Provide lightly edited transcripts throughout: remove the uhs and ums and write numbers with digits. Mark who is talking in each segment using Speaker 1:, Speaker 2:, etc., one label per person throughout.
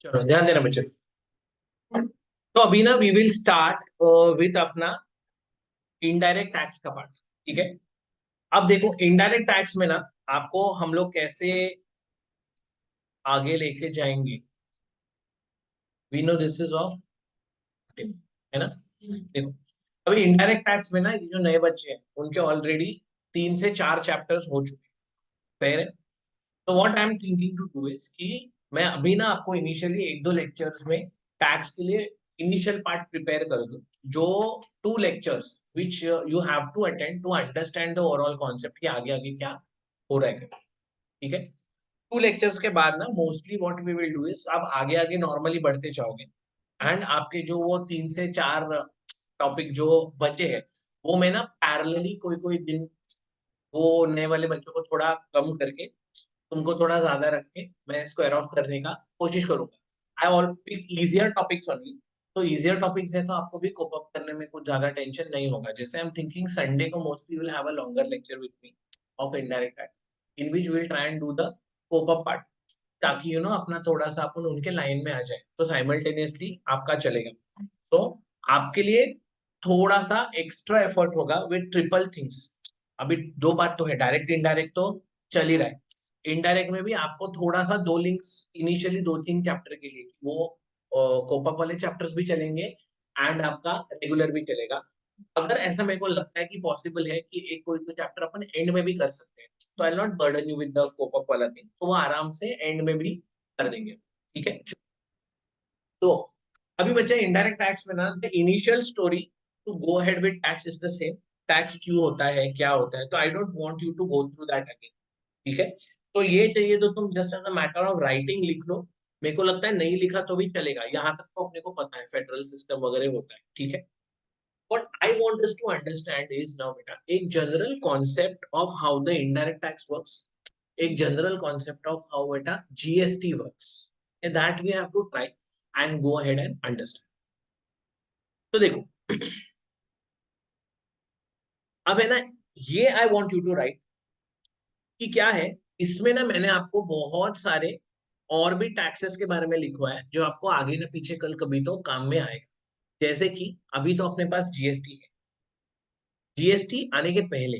Speaker 1: चलो ध्यान देना बच्चे। तो अभी ना वी विल स्टार्ट विथ अपना इनडायरेक्ट टैक्स का पार्ट। ठीक है, अब देखो इनडायरेक्ट टैक्स में ना आपको हम लोग कैसे आगे लेके जाएंगे। We know this is of, है ना। देखो अभी इनडायरेक्ट टैक्स में ना ये जो नए बच्चे हैं उनके ऑलरेडी 3 से 4 चैप्टर्स हो चुके हैं, fair है। तो what I am thinking to do is कि मैं अभी ना आपको इनिशियली 1-2 लेक्चर्स में टैक्स के लिए इनिशियल पार्ट प्रिपेयर कर दूं, जो 2 lectures which you have to attend to understand the overall concept कि आगे आगे क्या हो रहा है। ठीक है, 2 लेक्चर्स के बाद ना mostly what we will do is आप आगे आगे नॉर्मली बढ़ते जाओगे एंड आपके जो वो 3 से 4 टॉपिक जो बचे हैं वो मैं ना पैरेलली कोई कोई दिन वो नए वाले बच्चों को थोड़ा कम करके तुमको थोड़ा ज्यादा रख के मैं स्क्वायर ऑफ करने का कोशिश करूंगा। I'll pick easier topics only. तो इजियर टॉपिक्स है तो आपको भी कोप अप करने में कुछ ज्यादा टेंशन नहीं होगा। जैसे आई एम थिंकिंग संडे को mostly will have a longer lecture with me of indirect tax in which will try and do the cope up part, ताकि अपना थोड़ा सा अपन उनके लाइन में आ जाए तो साइमल्टेनियसली आपका चलेगा। तो आपके लिए थोड़ा सा एक्स्ट्रा एफर्ट होगा विद ट्रिपल थिंग्स। अभी 2 बात तो है, डायरेक्ट इनडायरेक्ट तो चल ही रहा है, इनडायरेक्ट में भी आपको थोड़ा सा 2 लिंक्स इनिशियली 2-3 चैप्टर के लिए वो कोपअप वाले चैप्टर्स भी चलेंगे एंड आपका रेगुलर भी चलेगा। अगर ऐसा मेरे को लगता है कि पॉसिबल है कि एक कोई तो चैप्टर अपन एंड में भी कर सकते हैं तो I not burden you with the cope up वाला थिंग, तो वो आराम से एंड में भी कर देंगे। ठीक है, तो अभी बच्चा इनडायरेक्ट टैक्स में ना the initial story to go ahead with tax is the same. Tax क्यों होता है, क्या होता है, तो I don't want you to go through that again. ठीक है, तो ये चाहिए तो तुम just as a matter of writing लिख लो। मेरे को लगता है नहीं लिखा तो भी चलेगा, यहाँ तक तो अपने को पता है फेडरल सिस्टम वगैरह होता है। ठीक है, what I want us to understand is now beta एक general concept of how the indirect tax works, एक general concept of how beta GST works, and that we have to try and go ahead and understand। तो देखो अब है ना, ये I want you to write कि क्या है इसमें ना मैंने आपको बहुत सारे और भी टैक्सेस के बारे में लिखवा है जो आपको आगे ना पीछे कल कभी तो काम में आएगा। जैसे कि अभी तो अपने पास जीएसटी है, जीएसटी आने के पहले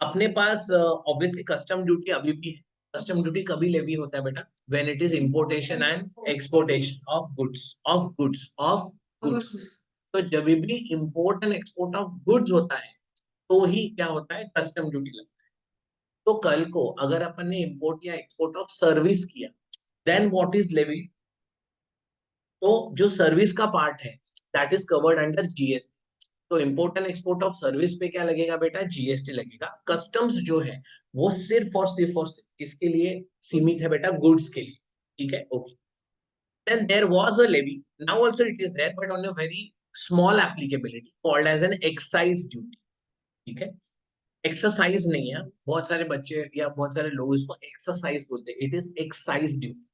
Speaker 1: अपने पास ऑब्वियसली कस्टम ड्यूटी अभी भी है। कस्टम ड्यूटी कभी लेवी होता है बेटा, when it is importation and exportation of goods of goods of goods. तो जब भी import and export of goods होता है तो ही क्या होता है, कस्टम ड्यूटी लगता है। तो कल को अगर अपन ने इंपोर्ट या एक्सपोर्ट ऑफ सर्विस किया देन व्हाट इज लेवी, तो जो सर्विस का पार्ट है that is covered under GST. तो import and export of service पे क्या लगेगा बेटा, जीएसटी लगेगा। कस्टम्स जो है वो सिर्फ और सिर्फ किसके लिए सीमित है बेटा, गुड्स के लिए। ठीक है, okay. Then there was a levy, now also it is there but on a very small applicability called as an excise duty. ठीक है, एक्सरसाइज नहीं है, बहुत सारे बच्चे या बहुत सारे लोग इसको एक्सरसाइज बोलते हैं, it is excise duty.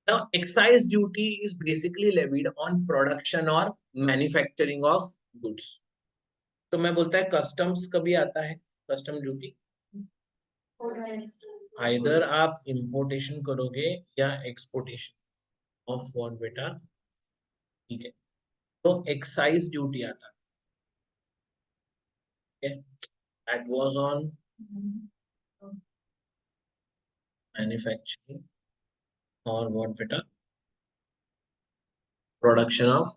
Speaker 1: Now, excise duty is basically levied on production or manufacturing of goods। तो मैं बोलता है कस्टम्स कभी आता है, कस्टम ड्यूटी आइदर आप इंपोर्टेशन करोगे या एक्सपोर्टेशन ऑफ व्हाट बेटा। ठीक है, तो एक्साइज ड्यूटी आता है, दैट वाज ऑन मैन्युफैक्चरिंग और व्हाट बेटा प्रोडक्शन ऑफ।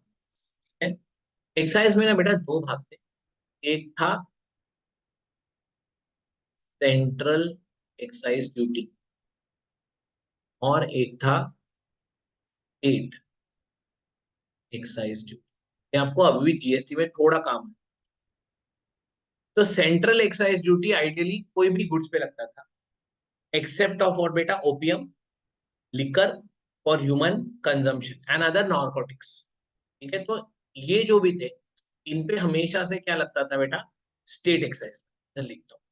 Speaker 1: एक्साइज में ना बेटा 2 भाग थे, एक था सेंट्रल एक्साइज ड्यूटी और एक था स्टेट एक्साइज ड्यूटी। ये आपको अभी भी जीएसटी में थोड़ा काम है। तो सेंट्रल एक्साइज ड्यूटी आइडियली कोई भी गुड्स पे लगता था, एक्सेप्ट ऑफ और बेटा opium, liquor for human consumption and other narcotics. ठीक है, तो ये जो भी थे इन पे हमेशा से क्या लगता था बेटा, स्टेट एक्साइज। लिखता हूँ,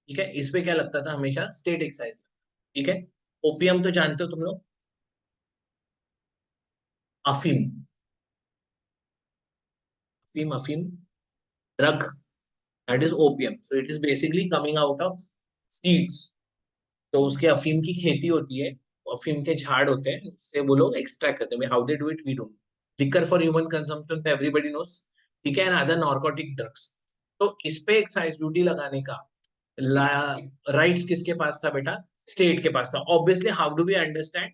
Speaker 1: ठीक है, इस पे क्या लगता था हमेशा, स्टेट एक्साइज। ठीक है, ओपियम तो जानते हो तुम लोग, अफीम, अफीम अफीम drug, that is opium, so it is basically coming out of seeds. तो उसके अफीम की खेती होती है, अफीम के झाड़ होते हैं, उससे वो लोग एक्सट्रैक्ट करते हैं। How they do it we don't. Liquor for human consumption तो एवरीबॉडी नोस, ठीक है, एंड अदर नार्कोटिक ड्रग्स। तो इस पे एक्साइज ड्यूटी लगाने का राइट्स किसके पास था बेटा, स्टेट के पास था। Obviously how do we understand,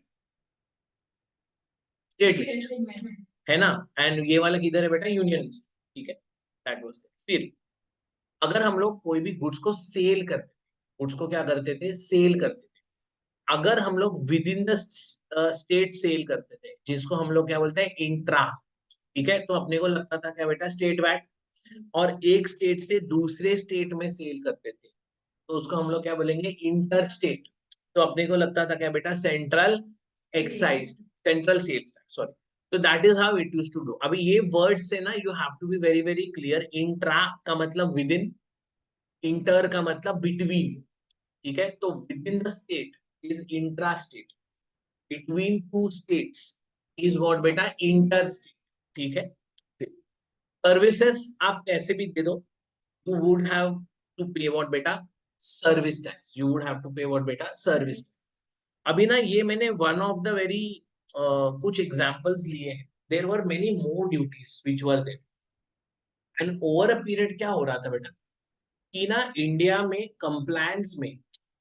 Speaker 1: state list है ना, एंड ये वाला किधर है बेटा, यूनियन लिस्ट। ठीक है, दैट वाज। फिर अगर हम लोग कोई भी गुड्स को सेल करते, गुड्स को क्या करते थे, सेल करते थे। अगर हम लोग within the state sale करते थे, जिसको हम लोग क्या बोलते हैं, इंट्रा। ठीक है, तो अपने को लगता था क्या बेटा, स्टेट वैट। और एक स्टेट से दूसरे स्टेट में सेल करते थे, तो उसको हम लोग क्या बोलेंगे, इंटर स्टेट। तो अपने को लगता था क्या बेटा, central excise, central sales tax, sorry. तो that is how it use to do. अभी ये वर्ड से ना you have to be very very clear. Intra का मतलब विद इन, इंटर का मतलब बिटवीन। ठीक है, तो with in the state is intra state, between two states is what बेटा, इंटर स्टेट। ठीक है, सर्विसेज आप कैसे भी दे दो, you would have to pay what बेटा, service tax. you would have to pay what बेटा, सर्विस। अभी ना ये मैंने वन ऑफ द वेरी कुछ एग्जांपल्स लिए हैं, there were many more duties which were there, and over a period क्या हो रहा था बेटा, कि ना इंडिया में कंप्लायंस में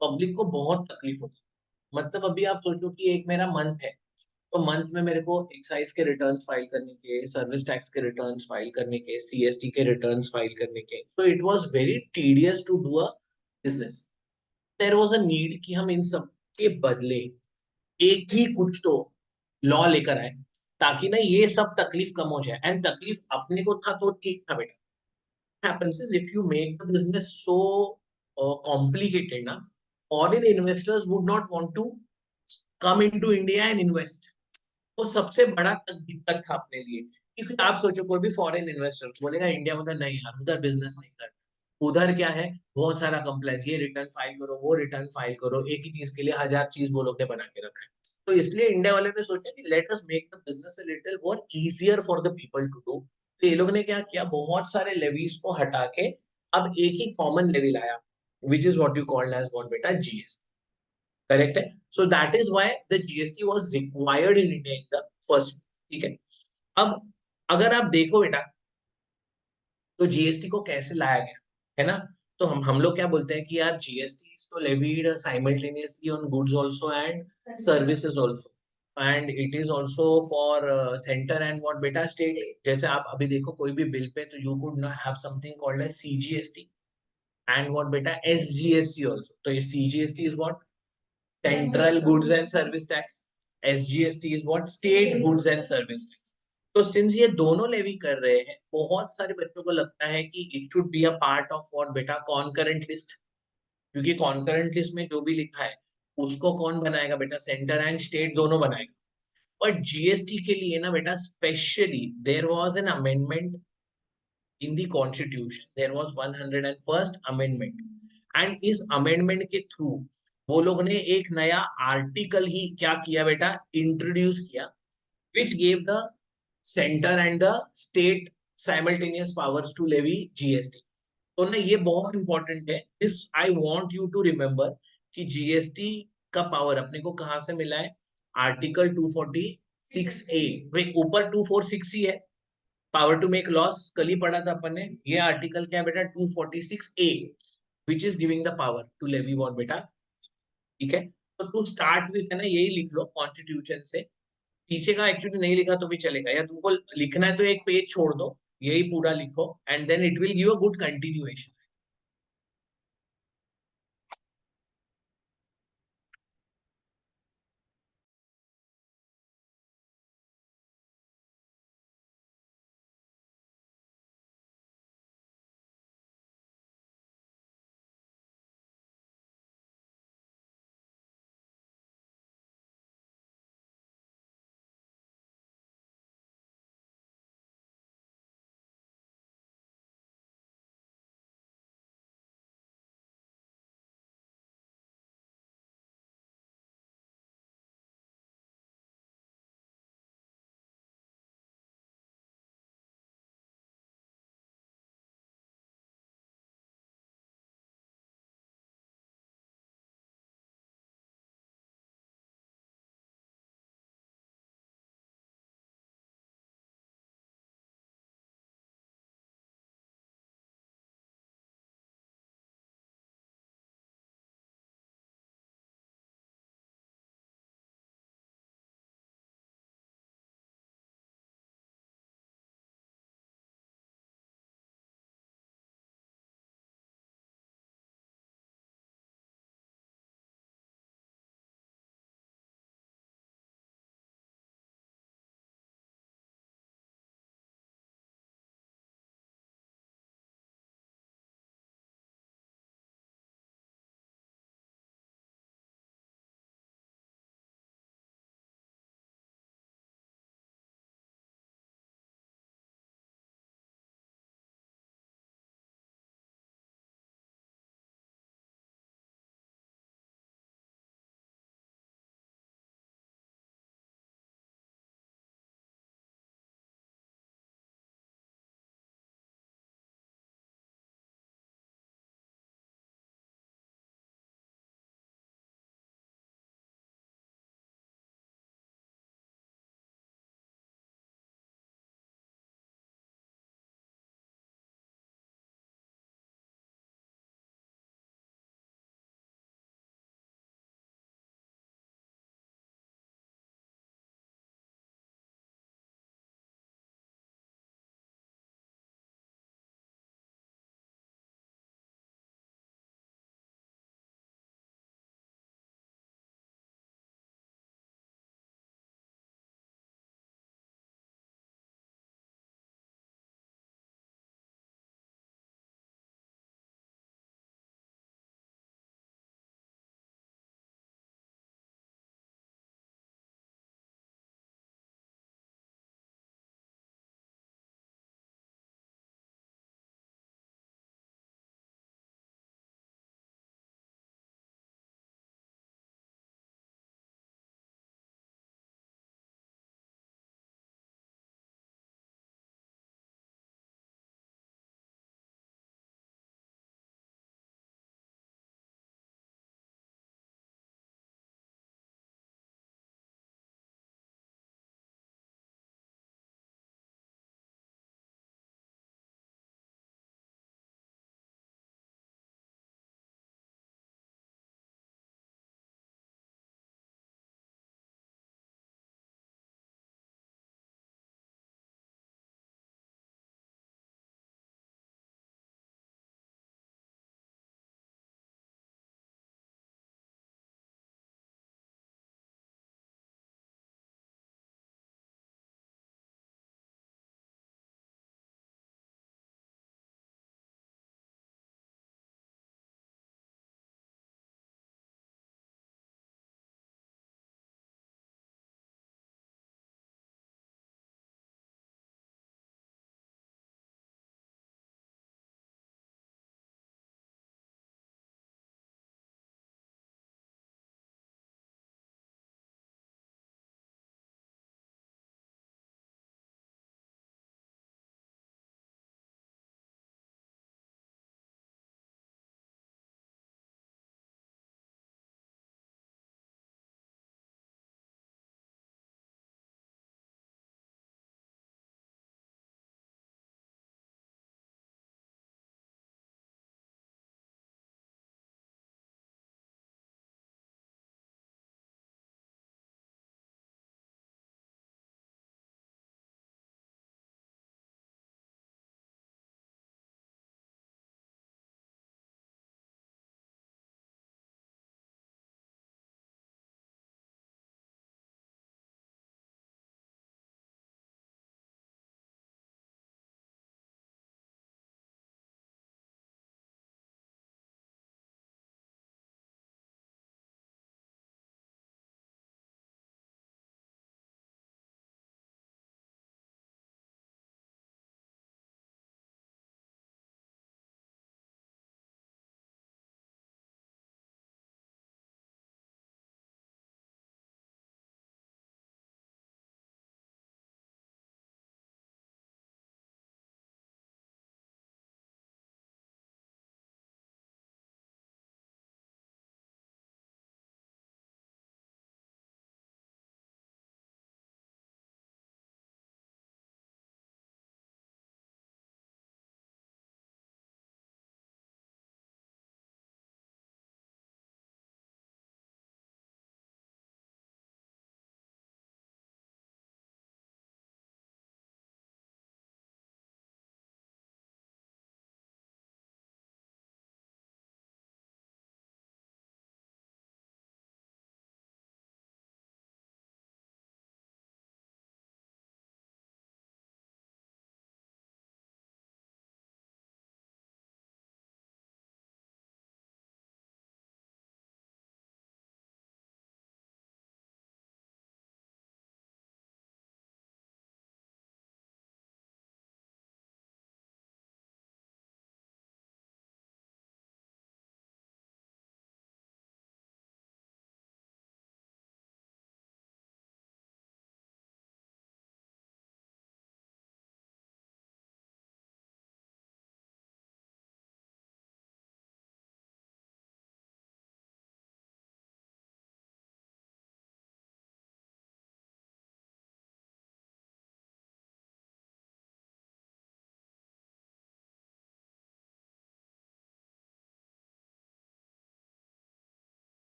Speaker 1: पब्लिक को बहुत तकलीफ होती है। मतलब अभी आप सोचो कि एक मेरा मंथ है, तो मंथ में मेरे को एक्साइज के रिटर्न्स फाइल करने के, सर्विस टैक्स के रिटर्न्स फाइल करने के, सीएसटी के रिटर्न्स फाइल करने के, so it was very tedious to do a business. There was a need कि हम इन सब के बदले एक ही कुछ तो लॉ लेकर आए, ताकि ना ये सब तकलीफ कम हो जाए। एंड तकलीफ अपने को था तो ठीक था बेटा, happens is if you make the business so complicated ना, foreign investors would not want to come into India and invest। वो सबसे बड़ा दिक्कत था अपने लिए। क्योंकि आप सोचो कोई भी फॉरेन इन्वेस्टर बोलेगा इंडिया में तो नहीं यार, उधर बिजनेस नहीं कर, उधर क्या है, बहुत सारा कंप्लेंस, ये रिटर्न फाइल करो, वो रिटर्न फाइल करो, एक ही चीज के लिए हजार चीज वो लोग ने बना के रखा है। तो इसलिए इंडिया वाले ने सोचा कि let us make the business a little more easier for the people to do. तो ये लोग ने क्या किया, बहुत सारे लेवीज को हटा के अब एक ही कॉमन लेवी लाया, which is what you called as what बेटा, जीएसटी। करेक्ट है, so that is why the GST was required in India in the first. ठीक है, अब अगर आप देखो बेटा, तो जीएसटी को कैसे लाया गया, है ना। तो हम लोग क्या बोलते हैं कि यार जीएसटी इज तो levied simultaneously on goods also and services also, and it is also for centre and what बेटा, स्टेट। जैसे आप अभी देखो कोई भी बिल पे, तो you could have something called as CGST and what बेटा, एसजीएसटी आल्सो। तो ये CGST is what, central goods and service tax, SGST is what, state goods and service tax. तो सिंस ये दोनों लेवी कर रहे हैं, बहुत सारे बच्चों को लगता है कि it should be a part of what बेटा, कॉन्करेंट लिस्ट। क्योंकि कॉन्करेंट लिस्ट में जो भी लिखा है उसको कौन बनाएगा बेटा, सेंटर एंड स्टेट दोनों बनाएगा। बट जीएसटी के लिए ना बेटा, specially there was an amendment in the constitution, there was 101st amendment, and इस अमेंडमेंट के थ्रू वो लोग ने एक नया आर्टिकल ही क्या किया बेटा, इंट्रोड्यूस किया, which gave the center and the state simultaneous powers to levy GST। तो ना ये बहुत इंपॉर्टेंट है, this I want you to remember कि जीएसटी का पावर अपने को कहां से मिला है, आर्टिकल 246A। भाई ऊपर 246 ही है, पावर टू मेक लॉस कल ही पढ़ा था अपन ने। ये आर्टिकल क्या है बेटा, 246A, which is giving the power to levy what बेटा। ठीक है, तो टू स्टार्ट विथ है ना, यही लिख लो कॉन्स्टिट्यूशन से। पीछे का एक्चुअली नहीं लिखा तो भी चलेगा, या तुमको लिखना है तो एक पेज छोड़ दो, यही पूरा लिखो, and then it will give a good continuation.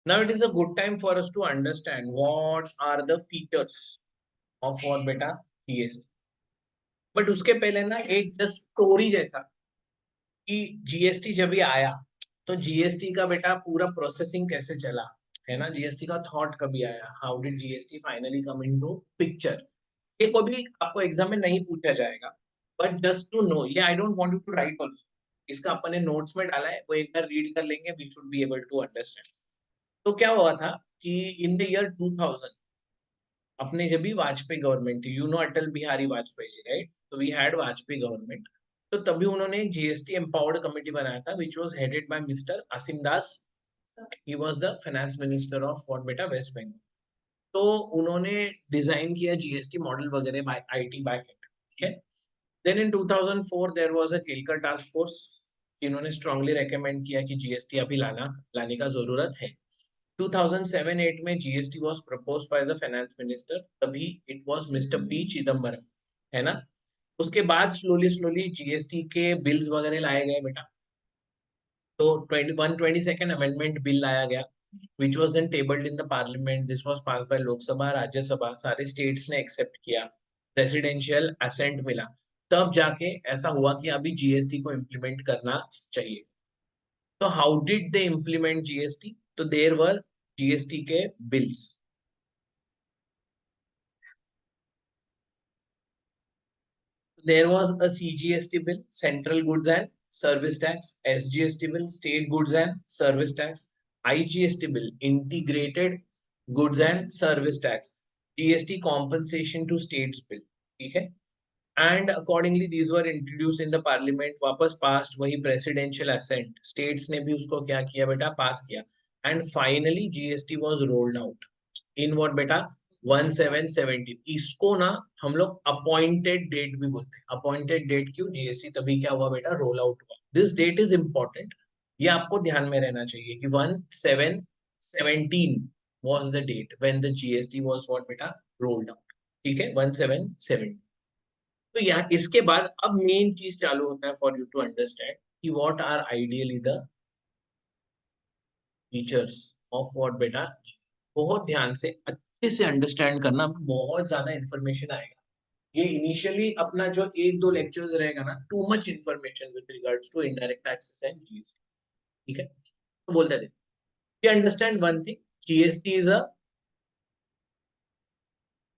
Speaker 1: Now it is a good time for us to understand what are the features of what beta GST. But उसके पहले ना एक जस्ट स्टोरी जैसा कि जीएसटी जब भी आया तो जीएसटी का बेटा पूरा प्रोसेसिंग कैसे चला है ना, जीएसटी का थॉट कभी आया, how did GST finally come into picture. ये कभी आपको एग्जाम में नहीं पूछा जाएगा, बट जस्ट टू नो, ये I don't want you to write also, इसका अपन ने नोट्स में डाला है, वो एक बार रीड कर लेंगे, we should be able to understand. तो क्या हुआ था कि इन द ईयर 2000 अपने जब भी वाजपेयी गवर्नमेंट थी, you know Atal Bihari Vajpayee ji, right, तो वी हैड वाजपेयी गवर्नमेंट। तो तभी उन्होंने एक जीएसटी एम्पावर्ड कमेटी बनाया था which was headed by mister Asim Das. He was the finance minister of what बेटा वेस्ट बंगाल। तो उन्होंने डिजाइन किया जीएसटी मॉडल वगैरह बाय आईटी बैकएंड, ठीक है। Then in 2004 there was a Kelkar task force, जिन्होंने स्ट्रांगली रेकमेंड किया कि जीएसटी अभी लाने का जरूरत है। 2007-8 में GST was proposed by the finance minister, तभी it was Mister P Chidambaram, है ना। उसके बाद स्लोली स्लोली जीएसटी के बिल्स वगैरह लाए गए बेटा। तो 22nd अमेंडमेंट बिल लाया गया which was then tabled in the parliament. This was passed by Lok Sabha, Rajya Sabha, सारे states ने एक्सेप्ट किया, प्रेसिडेंशियल असेंट मिला, तब जाके ऐसा हुआ कि अभी जीएसटी को इम्प्लीमेंट करना चाहिए। तो how did they implement GST? तो देयर वर जीएसटी के bills. There was a CGST bill, Central Goods and Service Tax, SGST bill, State Goods and Service Tax, IGST bill, Integrated Goods and Service Tax, GST compensation to states bill, ठीक है। And accordingly these were introduced in the parliament, वापस passed, वही presidential assent, states ने भी उसको क्या किया बेटा, पास किया, and finally GST was rolled out in what बेटा 1717। इसको ना हम लोग अपॉइंटेड डेट भी बोलते हैं। अपॉइंटेड डेट क्यों? जीएसटी तभी क्या हुआ बेटा, रोल आउट हुआ। दिस डेट इज इंपॉर्टेंट, ये आपको ध्यान में रहना चाहिए कि 1717 was the date when the GST was what बेटा rolled out, ठीक है, 1717। तो यहाँ इसके बाद अब मेन चीज चालू होता है फॉर यू टू अंडरस्टैंड कि what are ideally the features of what बेटा। बहुत ध्यान से अच्छे से अंडरस्टैंड करना, बहुत ज्यादा इंफॉर्मेशन आएगा। ये इनिशियली अपना जो एक दो लेक्चर्स रहेगा ना, too much information with regards to indirect taxes and GST, ठीक है। तो बोलते थे we understand one thing, GST is a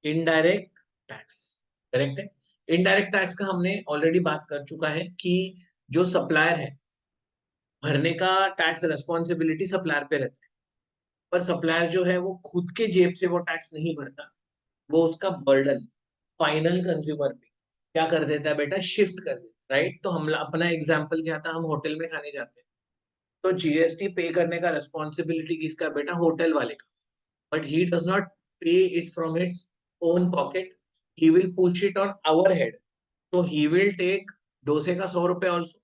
Speaker 1: indirect tax, correct है। इनडायरेक्ट टैक्स का हमने ऑलरेडी बात कर चुका है कि जो सप्लायर है, भरने का टैक्स रेस्पॉन्सिबिलिटी सप्लायर पे रहता है, पर सप्लायर जो है वो खुद के जेब से वो टैक्स नहीं भरता, वो उसका बर्डन फाइनल कंज्यूमर पे क्या कर देता है बेटा, शिफ्ट कर देता है, राइट। तो हम अपना एग्जांपल क्या था, हम होटल में खाने जाते हैं, तो जीएसटी पे करने का रेस्पॉन्सिबिलिटी किसका है बेटा, होटल वाले का, but he does not pay it from its own pocket, he will push it on our head. तो ही विल टेक डोसे का 100 रुपए also,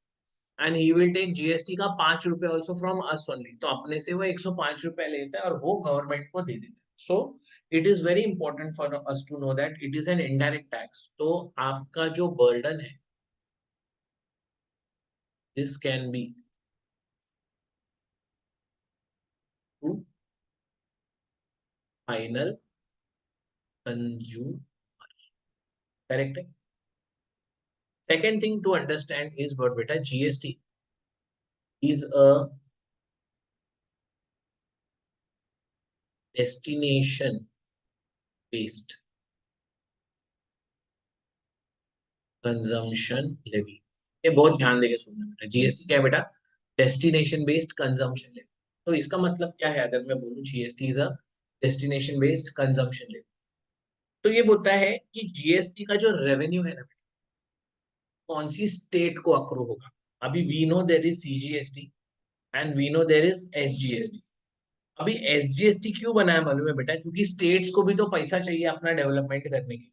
Speaker 1: and he will take GST का 5 रुपए ऑल्सो फ्रॉम अस ओनली। तो अपने से वो 105 रुपए लेता है और वो गवर्नमेंट को दे देता है। So it is very important for us to know that it is an indirect tax. तो आपका जो बर्डन है, this can be to final consumer, correct है। Second thing to understand is what बेटा, GST is a destination based consumption levy. ये बहुत ध्यान देके सुनना बेटा, जीएसटी क्या है बेटा, डेस्टिनेशन बेस्ड कंजम्पशन लेवी। तो इसका मतलब क्या है, अगर मैं बोलूं GST is a destination based consumption levy, तो ये बोलता है कि जीएसटी का जो रेवेन्यू है ना, कौन सी स्टेट को अक्रू होगा। अभी we know there is CGST and we know there is SGST. अभी एसजीएसटी क्यों बनाया मालूम है बेटा, क्योंकि स्टेट्स को भी तो पैसा चाहिए अपना डेवलपमेंट करने के।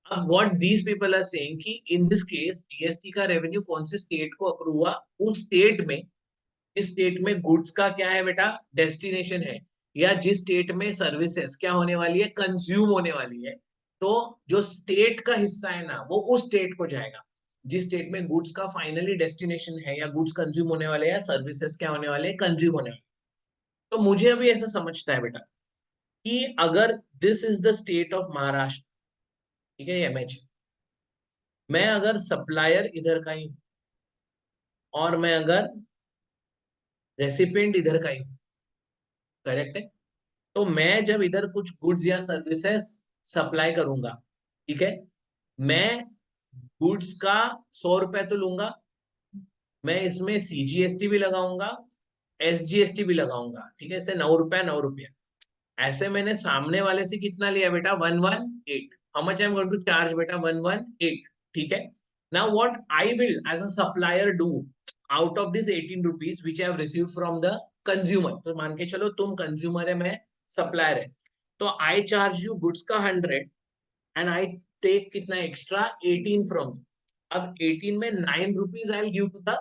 Speaker 1: अब what these people are saying कि इन दिस केस जीएसटी का रेवेन्यू कौन से स्टेट को अक्रू हुआ, उस स्टेट में, जिस स्टेट में गुड्स का क्या है बेटा, डेस्टिनेशन है, या जिस स्टेट में सर्विसेज क्या होने वाली है, कंज्यूम होने वाली है। तो जो स्टेट का हिस्सा है ना, वो उस स्टेट को जाएगा जिस स्टेट में गुड्स का फाइनली डेस्टिनेशन है, या गुड्स कंज्यूम होने वाले, या सर्विसेज क्या होने वाले, कंज्यूम होने वाले। तो मुझे अभी ऐसा समझता है बेटा कि अगर this is the state of Maharashtra, ठीक है, एमएच, मैं अगर सप्लायर इधर का ही हूं और मैं अगर रेसिपिएंट इधर का ही हूं, करेक्ट है, तो मैं जब इधर कुछ गुड्स या सर्विसेज सप्लाई करूंगा, ठीक है, मैं गुड्स का 100 रुपए तो लूंगा, मैं इसमें सीजीएसटी भी लगाऊंगा, एसजीएसटी भी लगाऊंगा, ठीक है, इससे 9 रुपया 9 रुपया, ऐसे मैंने सामने वाले से कितना लिया बेटा 118, how much I am going to charge बेटा 118, ठीक है। Now what I will as a supplier do out of this 18 rupees which I have received from the consumer, तो मान के चलो तुम कंज्यूमर है, मैं सप्लायर है, तो आई चार्ज यू गुड्स का 100 एंड आई टेक कितना एक्स्ट्रा 18 फ्रॉम, अब 18 में 9 rupees I give to the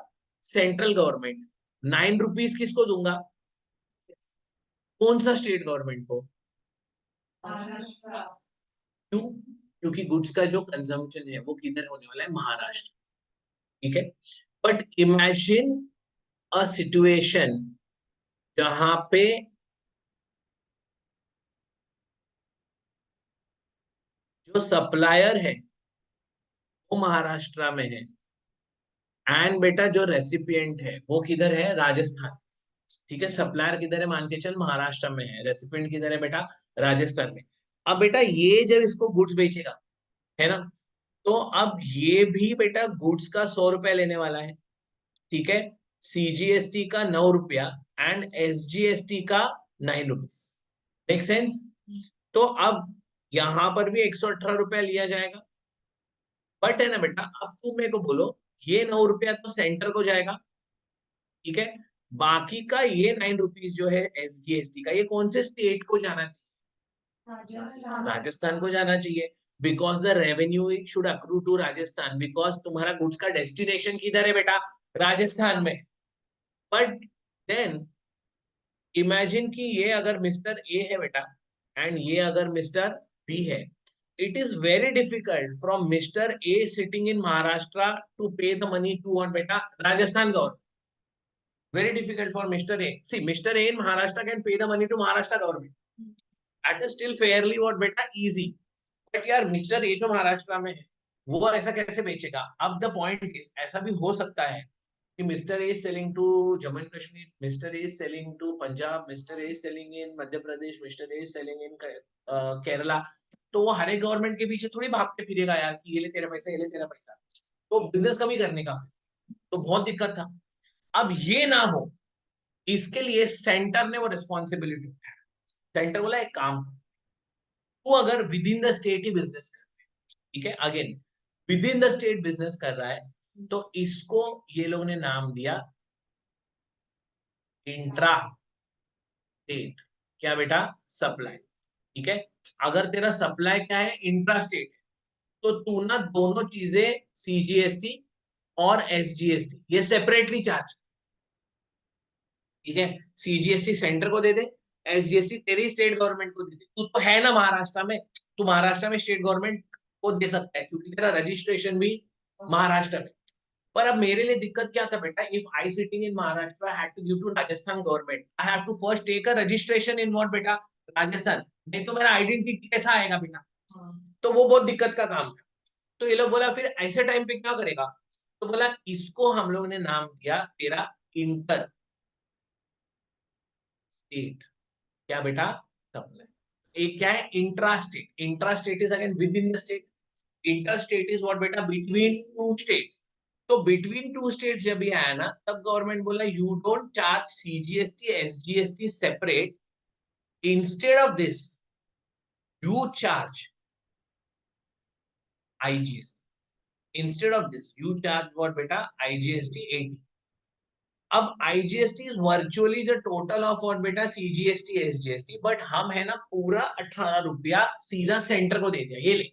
Speaker 1: central government, 9 rupees किसको दूंगा, कौन सा स्टेट गवर्नमेंट को, क्यों, क्योंकि गुड्स का जो कंजम्पशन है वो किधर होने वाला है, महाराष्ट्र, ठीक है। बट इमेजिन अ सिचुएशन जहां पे जो सप्लायर है वो महाराष्ट्र में है एंड बेटा जो रेसिपिएंट है वो किधर है, राजस्थान, ठीक है, सप्लायर किधर है, मान के चल महाराष्ट्र में है, रेसिपिएंट किधर है बेटा, राजस्थान में। अब बेटा ये जब इसको गुड्स बेचेगा, है ना, तो अब ये भी बेटा गुड्स का 100 रुपया लेने वाला है, ठीक है, सीजीएसटी का 9 रुपया एंड एसजीएसटी का 9 रुपीज, मेक सेंस। तो अब यहां पर भी 118 रुपया लिया जाएगा, बट है ना बेटा, अब तुम मेरे को बोलो ये 9 रुपया तो सेंटर को जाएगा, ठीक है, बाकी का ये 9 रुपीज जो है एसजीएसटी का, ये कौन से स्टेट को जाना चाहिए, राजस्थान को जाना चाहिए, because the revenue should accrue to Rajasthan, because तुम्हारा गुड्स का डेस्टिनेशन किधर है बेटा, राजस्थान में। बट देन इमेजिन कि ये अगर मिस्टर ए है बेटा एंड ये अगर मिस्टर बी है, it is very difficult from mister A sitting in Maharashtra to pay the money to what बेटा, Rajasthan government, very difficult for Mr. A. See, Mr. A in Maharashtra can pay the money to Maharashtra government. That is still fairly what beta easy. But यार mister A जो महाराष्ट्र में है वो ऐसा कैसे बेचेगा, अब द पॉइंट इज ऐसा भी हो सकता है कि Mister A selling to Jammu and Kashmir, Mister A selling to Punjab, Mister A selling in Madhya Pradesh, Mister A selling in Kerala, तो वो हर एक गवर्नमेंट के पीछे थोड़ी भागते फिरेगा यार कि ये ले तेरा पैसा, ये ले तेरा पैसा, तो बिजनेस कभी करने का फिर तो बहुत दिक्कत था। अब ये ना हो, इसके लिए सेंटर ने वो रिस्पॉन्सिबिलिटी उठाया, सेंटर बोला एक काम, तू अगर with in the state he business कर, ठीक है, again with in the estate business कर रहा है, तो इसको ये लोग ने नाम दिया इंट्रा स्टेट, क्या बेटा, सप्लाई, ठीक है, अगर तेरा सप्लाई क्या है, इंट्रा स्टेट, तो तू ना दोनों चीजें सीजीएसटी और एसजीएसटी ये सेपरेटली चार्ज, ठीक है, सीजीएसटी सेंटर को दे दे, एसजीएसटी तेरी स्टेट गवर्नमेंट को दे दे, तू तो है ना महाराष्ट्र में, तू महाराष्ट्र में स्टेट गवर्नमेंट को दे सकता है क्योंकि तेरा रजिस्ट्रेशन भी महाराष्ट्र में। पर अब मेरे लिए दिक्कत क्या था बेटा, if I sitting in Maharashtra had to give to Rajasthan government, I have to first take a registration in what बेटा, राजस्थान, नहीं तो मेरा आइडेंटिटी कैसा आएगा बेटा, तो वो बहुत दिक्कत का काम था। तो ये लोग बोला फिर ऐसे टाइम पे क्या करेगा, तो बोला इसको हम लोग ने नाम दिया तेरा इंटर स्टेट, क्या बेटा, सप्लाई, एक क्या है intra state, intra state is again with in the state, inter state is what बेटा, बिटवीन टू स्टेट्स, तो बिटवीन टू स्टेट्स जब ये आया ना तब गवर्नमेंट बोला you don't charge CGST SGST separate, instead of this you charge IGST, instead of this you charge what बेटा, IGST 80, अब IGST is virtually the total of what बेटा, सीजीएसटी एसजीएसटी, बट हम है ना पूरा 18 रुपया सीधा सेंटर को दे दिया, ये ले,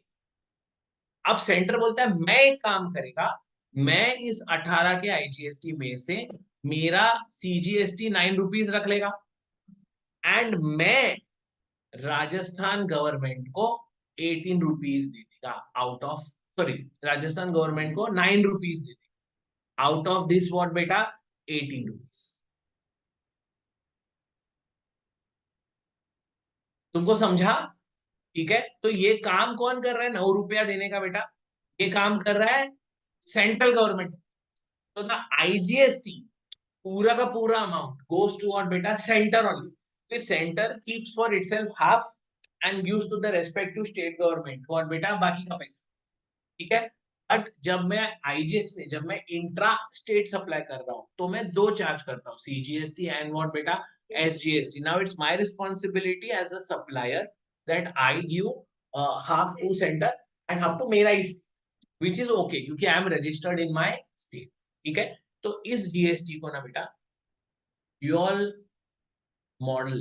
Speaker 1: अब सेंटर बोलता है मैं एक काम करेगा, मैं इस 18 के आईजीएसटी में से मेरा सीजीएसटी 9 रुपीज रख लेगा एंड मैं राजस्थान गवर्नमेंट को 18 रुपीज दे देगा out of, sorry, Rajasthan government को 9 रुपीज दे देगा आउट ऑफ दिस व्हाट बेटा, 18 रुपीज, तुमको समझा? ठीक है, तो ये काम कौन कर रहा है 9 रुपया देने का बेटा? ये काम कर रहा है सेंट्रल गवर्नमेंट। तो द आईजीएसटी पूरा का पूरा अमाउंट गोज टू व्हाट बेटा? Centre only. फिर centre keeps for itself half and gives to the respective state government what बेटा? बाकी का पैसा। ठीक है, बट जब मैं आईजीएस से जब मैं इंट्रा स्टेट सप्लाई कर रहा हूँ तो मैं दो चार्ज करता हूँ, सीजीएसटी एंड व्हाट बेटा? SGST. Now it's my responsibility as a supplier that I give half to center and half to मेरा ही, विच इज ओके क्योंकि I am registered in my state. ठीक है, तो इस जीएसटी को ना बेटा dual model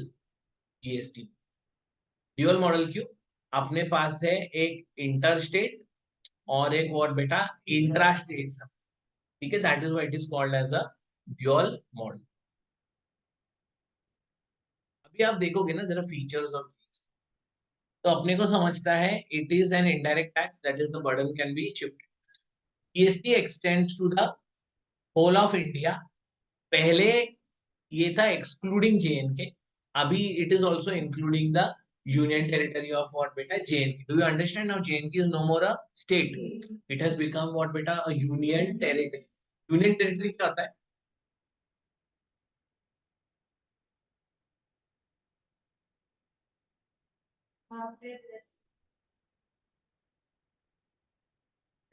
Speaker 1: GST. Dual model क्यों? अपने पास है एक इंटर स्टेट और एक व्हाट बेटा? Intra state. ठीक है, that is why it is called as a dual model. अभी आप देखोगे ना जरा फीचर्स ऑफ, तो अपने को समझता है it is an indirect tax that is the burden can be shifted. GST extends to the whole of India. पहले ये था एक्सक्लूडिंग जेएनके, अभी it is also including the union territory of what बेटा? J and K. Do you understand? Now J and K is no more a state, it has become what बेटा? A union territory. Union territory क्या होता है?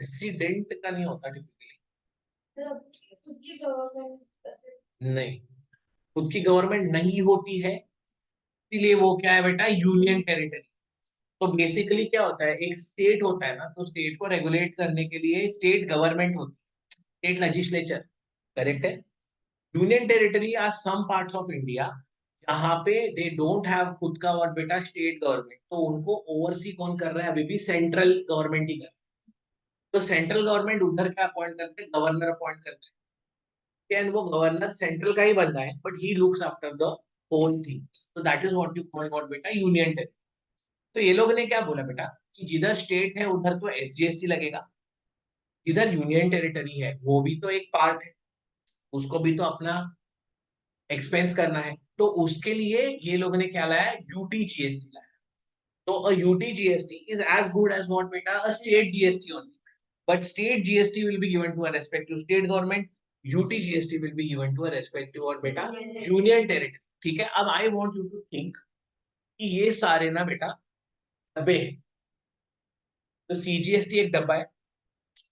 Speaker 1: Resident का नहीं होता typically. नहीं, खुद की गवर्नमेंट नहीं होती है, इसीलिए वो क्या है बेटा? Union territory. तो बेसिकली क्या होता है, एक स्टेट होता है ना, तो स्टेट को रेगुलेट करने के लिए स्टेट गवर्नमेंट होती है, स्टेट लेजिस्लेचर। करेक्ट है? Union territory are some parts of India जहां पे दे डोंट हैव खुद का और बेटा स्टेट गवर्नमेंट, तो उनको ओवरसी कौन कर रहा है? अभी भी सेंट्रल गवर्नमेंट ही कर रहा है। तो सेंट्रल गवर्नमेंट उधर क्या अपॉइंट करते हैं? गवर्नर अपॉइंट करते हैं, एंड वो गवर्नर सेंट्रल का ही बनता है, but he looks after the whole thing. तो that is what you call what बेटा? Union territory. तो ये लोग ने क्या बोला बेटा कि जिधर स्टेट है उधर तो एसजीएसटी लगेगा, जिधर यूनियन टेरिटरी है वो भी तो एक पार्ट है, उसको भी तो अपना एक्सपेंस करना है। तो उसके लिए ये लोग ने क्या लाया? यूटी जीएसटी लाया। तो a UT GST is as good as what बेटा? A state GST only, but state GST will be given to a respective state government, UT GST will be given to a respective और बेटा union territory. ठीक है, अब I want you to think कि ये सारे ना बेटा डब्बे हैं। तो सीजीएसटी एक डब्बा है,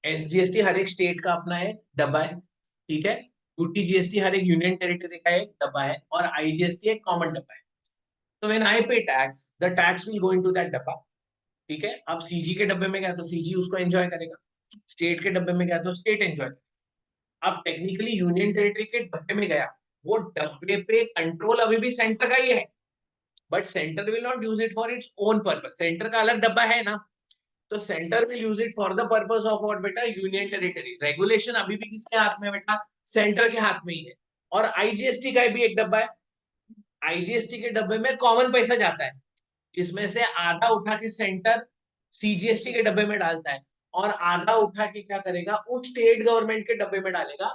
Speaker 1: एसजीएसटी हर एक स्टेट का अपना एक डब्बा है, ठीक है, यूटी जीएसटी हर एक यूनियन टेरिटरी का एक डब्बा है, और आईजीएसटी एक कॉमन डब्बा है। तो व्हेन आई पे tax, the tax will go into that डब्बा। ठीक है, अब सीजी के डब्बे में गया तो सीजी उसको एंजॉय करेगा, स्टेट के डब्बे में गया तो स्टेट एंजॉय। अब टेक्निकली यूनियन टेरिटरी के डब्बे में गया, वो डब्बे पे कंट्रोल अभी भी सेंटर का ही है, but centre will not use it for its own purpose. Centre का अलग डब्बा है ना, तो centre will use it for the purpose of what बेटा? Union territory. रेगुलेशन अभी भी किसके हाथ में बेटा? सेंटर के हाथ में ही है। और आईजीएसटी का भी एक डब्बा है, आईजीएसटी के डब्बे में कॉमन पैसा जाता है, इसमें से आधा उठा के सेंटर सीजीएसटी के डब्बे में डालता है, और आधा उठा के क्या करेगा? उस स्टेट गवर्नमेंट के डब्बे में डालेगा,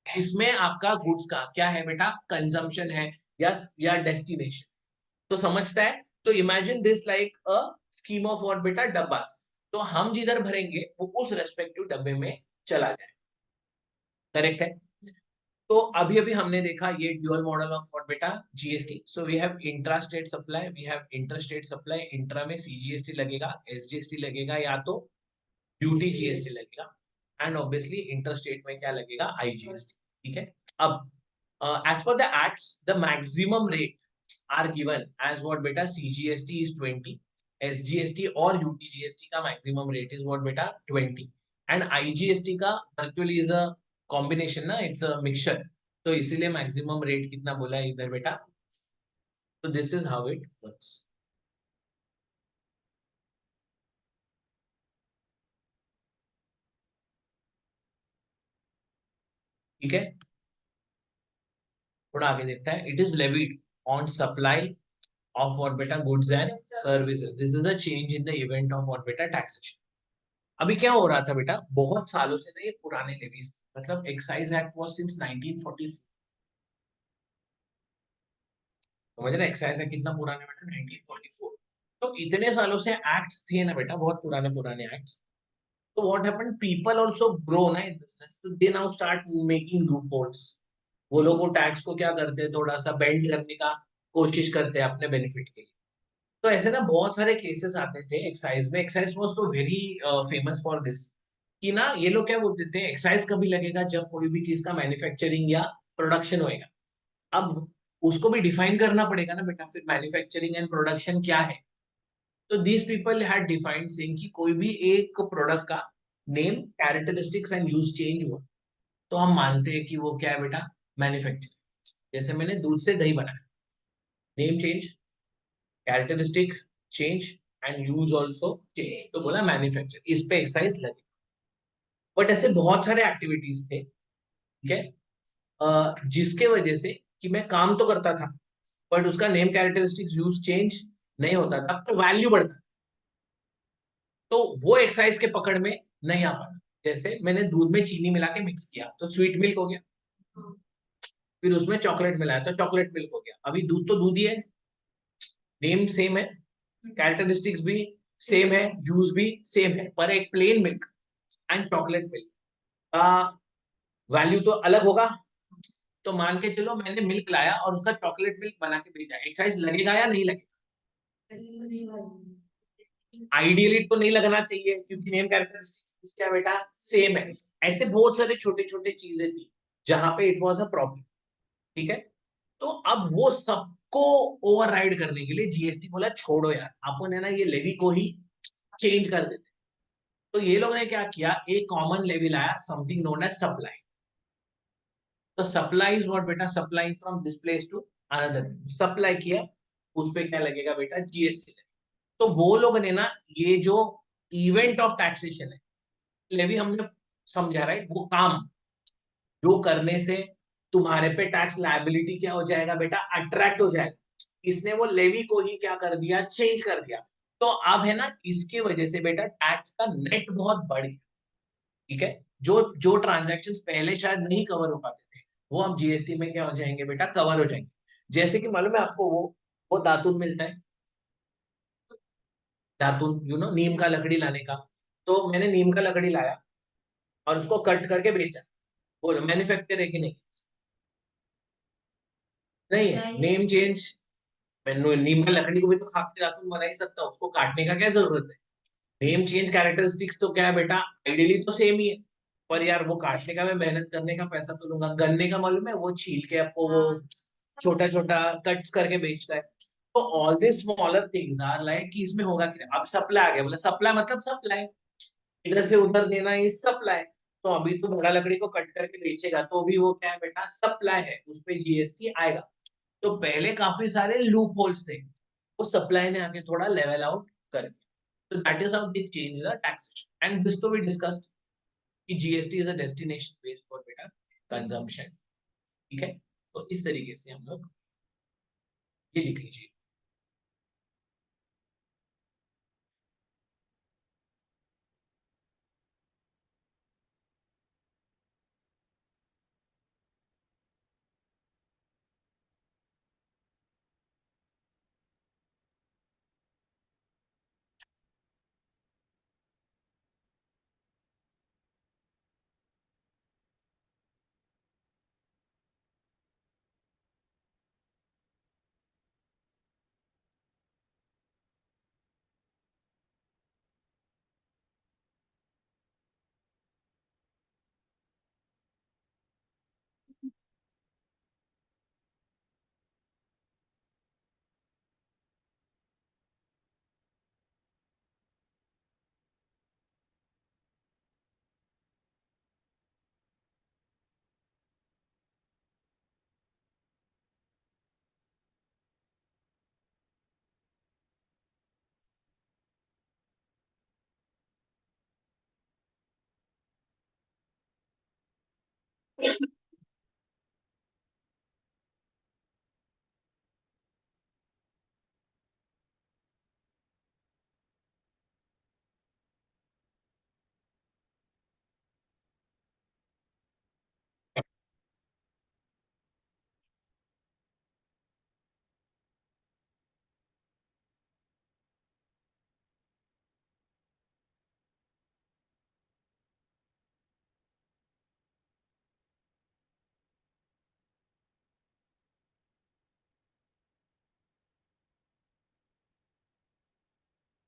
Speaker 1: इसमें आपका गुड्स का क्या है बेटा? कंजम्पशन है या डेस्टिनेशन। तो समझता है? तो imagine this like a scheme of what बेटा? डब्बास। तो हम जिधर भरेंगे वो उस रेस्पेक्टिव डब्बे में चला जाए। करेक्ट है? तो अभी अभी हमने देखा ये ड्यूअल मॉडल ऑफ व्हाट बेटा? GST. So we have intra state supply, we have inter state supply. Intra में सीजीएसटी लगेगा, एसजीएसटी लगेगा, या तो ड्यूटी जीएसटी लगेगा, एंड ऑब्वियसली इंटर स्टेट में क्या लगेगा? आईजीएसटी। ठीक है, अब as per the acts the maximum rate are given as what beta? CGST is 20, SGST और UTGST का maximum rate is what beta? 20, and IGST का virtually is a combination ना, it's a mixture, तो इसीलिए maximum rate कितना बोला है इधर बेटा? तो this is how it works. ठीक है, थोड़ा आगे देखता है। It is levied on supply of what beta? Goods and services. This is the change in the event of what beta? Taxation. अभी क्या हो रहा था बेटा? बहुत सालों से ना ये पुराने लेवीज, मतलब एक्साइज एक्ट वाज सिंस 1940, तो मुझे ना एक्साइज है कितना पुराना बेटा, 1944। तो इतने सालों से एक्ट्स थे ना बेटा, बहुत पुराने पुराने एक्ट्स। तो what happened, people also grow ना इन बिजनेस, तो they now start making loopholes. वो लोग वो टैक्स को क्या करते हैं, थोड़ा सा बेंड करने का कोशिश करते हैं अपने बेनिफिट के लिए। तो ऐसे ना बहुत सारे केसेस आते थे एक्साइज में। एक्साइज वाज तो वेरी फेमस फॉर दिस, कि ना ये लोग क्या बोलते थे, एक्साइज कभी लगेगा जब कोई भी चीज का मैन्युफैक्चरिंग या प्रोडक्शन होएगा। अब उसको भी डिफाइन करना पड़ेगा ना बेटा, फिर मैन्युफैक्चरिंग एंड प्रोडक्शन क्या है। तो these people had defined saying कि कोई भी एक प्रोडक्ट का name, characteristics and use change हुआ तो हम मानते हैं कि वो क्या है बेटा, मैन्युफैक्चरिंग। जैसे मैंने दूध से दही बनाया, name change, characteristic change and use also change, तो बोला मैन्युफैक्चर, इस पे एक्साइज लगे। बट ऐसे बहुत सारे एक्टिविटीज थे, ठीक है, जिसके वजह से कि मैं काम तो करता था बट उसका नेम, कैरेक्टरिस्टिक्स, यूज चेंज नहीं होता था, तो वैल्यू बढ़ता, तो वो एक्साइज के पकड़ में नहीं आ पाता। जैसे मैंने दूध में चीनी मिला के मिक्स किया तो स्वीट मिल्क हो गया, फिर उसमें चॉकलेट मिलाया तो चॉकलेट मिल्क हो गया। अभी दूध तो दूध ही है, नेम सेम है, कैरेक्टरिस्टिक्स भी सेम है, यूज भी सेम है, पर एक plane milk and chocolate milk का वैल्यू तो अलग होगा। तो मान के चलो मैंने मिल्क लाया और उसका चॉकलेट मिल्क बना के बेचा, एक्साइज लगेगा या नहीं लगेगा? आइडियली तो नहीं लगना चाहिए क्योंकि नेम कैरेक्टरिस्टिक्स क्या बेटा सेम है। ऐसे बहुत सारे छोटे छोटे चीजें थी जहां पे इट वाज अ प्रॉब्लम, ठीक है। तो अब वो सबको ओवरराइड करने के लिए जीएसटी बोला छोड़ो यार, अपन है ना ये लेवी को ही चेंज कर देते। तो ये लोग ने क्या किया, एक कॉमन लेवी लाया, समथिंग नोन एज सप्लाई। तो सप्लाई इज व्हाट बेटा, supply from this place to another, supply किया, उस पे क्या लगेगा बेटा, जीएसटी। तो वो लोग ने ना ये जो इवेंट ऑफ टैक्सेशन है, लेवी हमने समझा, राइट, वो काम जो करने से तुम्हारे पे टैक्स लायबिलिटी क्या हो जाएगा बेटा, अट्रैक्ट हो जाएगा, इसने वो लेवी को ही क्या कर दिया, चेंज कर दिया। तो अब है ना इसके वजह से बेटा टैक्स का नेट बहुत बढ़ गया, ठीक है। जो जो ट्रांजेक्शन पहले शायद नहीं कवर हो पाते थे, वो अब जीएसटी में क्या हो जाएंगे बेटा, कवर हो जाएंगे। जैसे कि मालूम है आपको, वो दातुन मिलता है, दातुन, नीम का लकड़ी लाने का। तो मैंने नीम का लकड़ी लाया और उसको कट करके बेचा, बोलो मैन्युफैक्चर है कि नहीं? नहीं है, नेम चेंज। मैं नीम का लकड़ी को भी तो खाक के दातुन बना ही सकता हूँ, उसको काटने का क्या जरूरत है। नेम चेंज, कैरेक्टरिस्टिक्स तो क्या है बेटा, आइडियली तो सेम ही है, पर यार वो काटने का मैं मेहनत करने का पैसा तो लूंगा। गन्ने का मालूम है, वो छील के आपको वो छोटा छोटा कट्स करके बेचता है। तो all this smaller things are like कि इसमें होगा क्या, अब सप्लाई आ गया, बोला सप्लाई मतलब सप्लाई, इधर से उधर देना इज सप्लाई। तो अभी तो बड़ा लकड़ी को कट करके बेचेगा तो भी वो क्या है बेटा, सप्लाई है, उस पे जीएसटी आएगा। तो पहले काफी सारे लूप होल्स थे, वो सप्लाई ने आके थोड़ा लेवल आउट कर दिया। तो that is how they change the taxation, and this तो वी डिस्कस्ड कि GST is a destination based for बेटा कंजम्पशन, ठीक है। तो इस तरीके से हम लोग ये लिख लीजिए।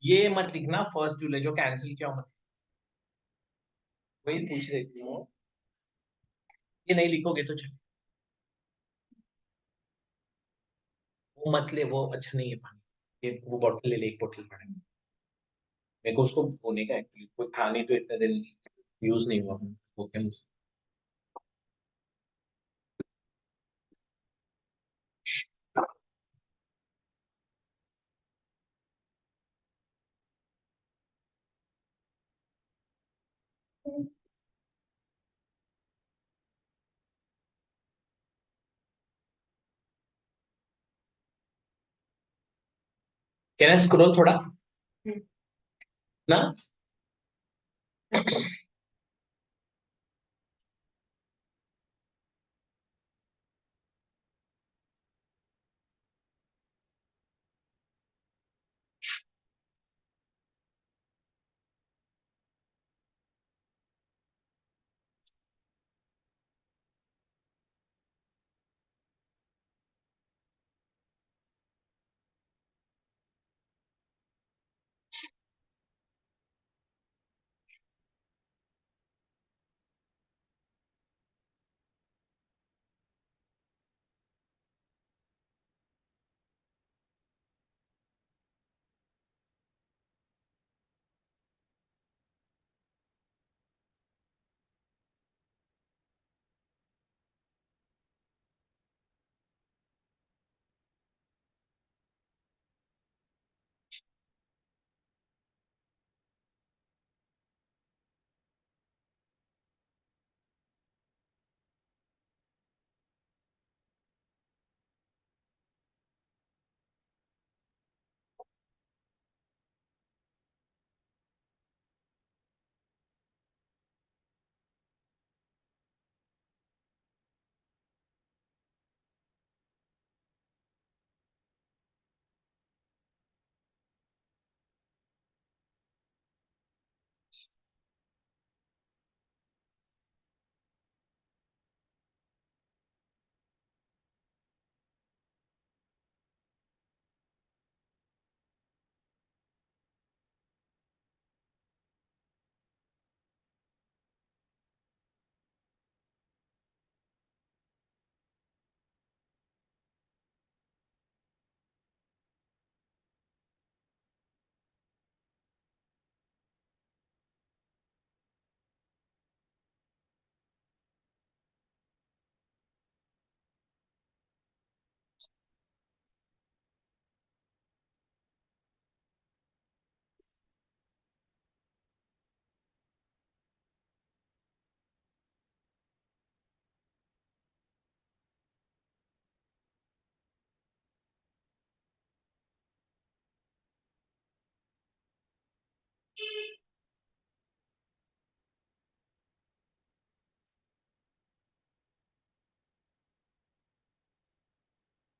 Speaker 1: ये मत लिखना 1 जुलाई जो कैंसिल किया मत। वही पूछ रही थी वो। ये नहीं लिखोगे तो चल। वो मत ले, वो अच्छा नहीं है पानी। ये वो बॉटल ले ले, 1 बॉटल पानी। मेरे को उसको होने का एक्चुअली कोई था नहीं, तो इतने दिन यूज नहीं हुआ वो केम्स। कैन आई स्क्रॉल थोड़ा ना।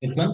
Speaker 1: इतना।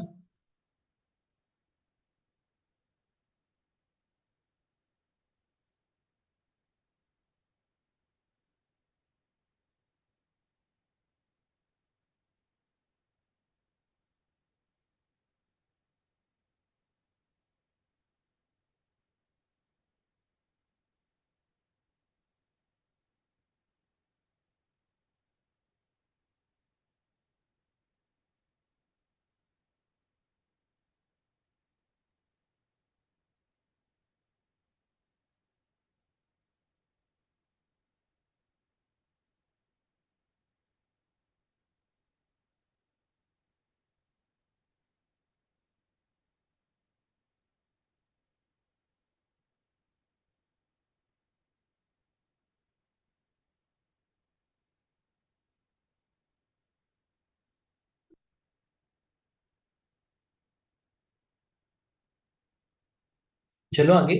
Speaker 1: चलो आगे।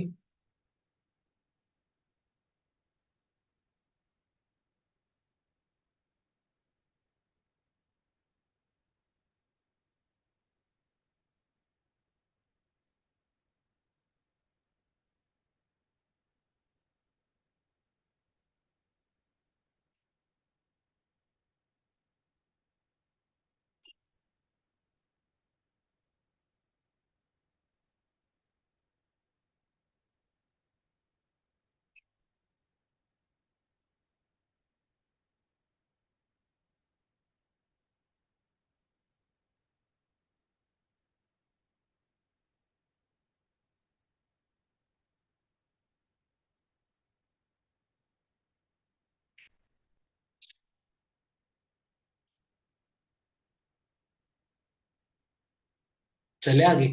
Speaker 1: चले आगे।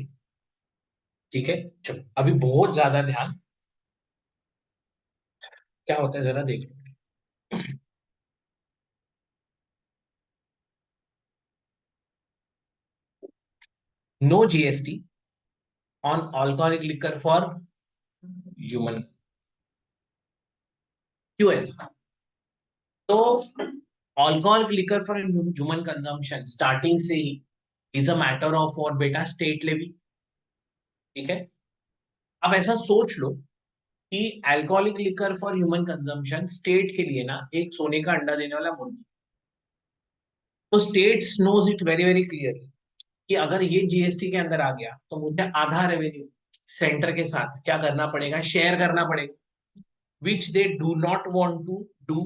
Speaker 1: ठीक है, चलो अभी बहुत ज्यादा ध्यान, क्या होता है जरा देख लो। No GST on alcoholic liquor for human. क्यों ऐसा? तो alcoholic liquor for human consumption starting से ही इज अ मैटर ऑफ और बेटा स्टेट लेवी। ठीक है, अब ऐसा सोच लो कि alcoholic liquor for human consumption state के लिए ना एक सोने का अंडा देने वाला मुर्गी। तो states knows it very very clearly कि अगर ये जीएसटी के अंदर आ गया तो मुझे आधा रेवेन्यू सेंटर के साथ क्या करना पड़ेगा, शेयर करना पड़ेगा, which they do not want to do.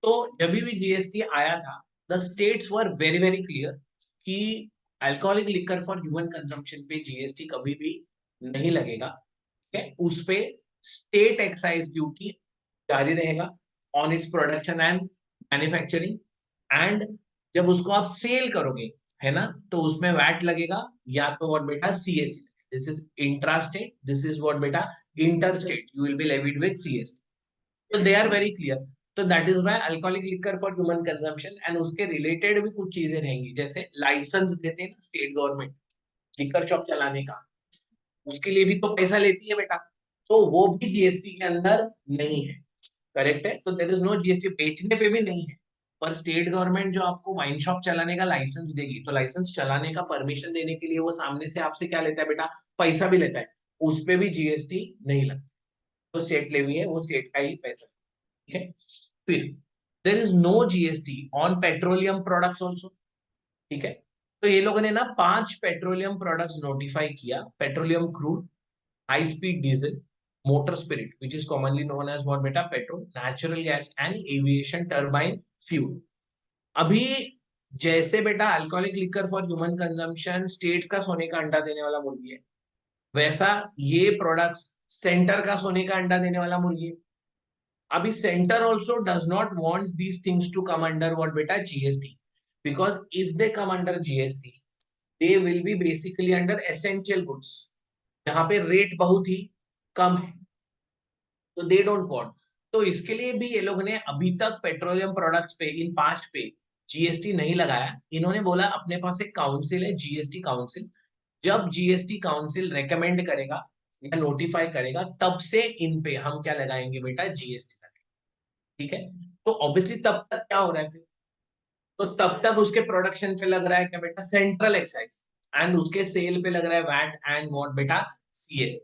Speaker 1: तो जब भी जीएसटी आया था, the states were very very clear कि alcoholic liquor for human consumption पे जीएसटी कभी भी नहीं लगेगा। ठीक है, उस पे स्टेट एक्साइज ड्यूटी जारी रहेगा on its production and manufacturing. And जब उसको आप सेल करोगे, है ना, तो उसमें वैट लगेगा, या तो और बेटा CST. This is intra state, this is what बेटा inter state, you will be levied with CST. तो दे आर वेरी क्लियर। तो that is why alcoholic liquor for human consumption and उसके रिलेटेड भी कुछ चीजें रहेंगी, जैसे लाइसेंस देते हैं ना स्टेट गवर्नमेंट लिकर शॉप चलाने का, उसके लिए भी तो पैसा लेती है बेटा, तो वो भी जीएसटी के अंदर नहीं है। करेक्ट है, तो देयर इज नो जीएसटी, बेचने पे भी नहीं है। पर स्टेट गवर्नमेंट जो आपको वाइन शॉप चलाने का लाइसेंस देगी, तो लाइसेंस चलाने का परमिशन देने के लिए वो सामने से आपसे क्या लेता है बेटा, पैसा भी लेता है, उस पे भी जीएसटी नहीं लगता। तो स्टेट लेवी है, वो स्टेट का ही पैसा। ठीक है, फिर there is no GST on petroleum products also. ठीक है, तो ये लोगों ने ना 5 पेट्रोलियम प्रोडक्ट्स नोटिफाई किया, petroleum crude, high speed diesel, motor spirit which is commonly known as what बेटा petrol, natural gas and aviation turbine fuel. अभी जैसे बेटा alcoholic liquor for human consumption states का सोने का अंडा देने वाला मुर्गी है, वैसा ये प्रोडक्ट्स सेंटर का सोने का अंडा देने वाला मुर्गी है। अभी centre also does not want these things to come under what beta GST, because if they come under GST they will be basically under essential goods जहां पे रेट बहुत ही कम है, तो दे डोंट वांट। तो इसके लिए भी ये लोग ने अभी तक पेट्रोलियम प्रोडक्ट्स पे इन 5 पे जीएसटी नहीं लगाया। इन्होंने बोला अपने पास एक काउंसिल है, जीएसटी काउंसिल, जब जीएसटी काउंसिल रेकमेंड करेगा या नोटिफाई करेगा तब से इन पे हम क्या लगाएंगे बेटा, जीएसटी। ठीक है, तो ऑब्वियसली तब तक क्या हो रहा है फिर, तो तब तक उसके प्रोडक्शन पे लग रहा है क्या बेटा, सेंट्रल एक्साइज, एंड उसके सेल पे लग रहा है वैट एंड व्हाट बेटा, सीएस।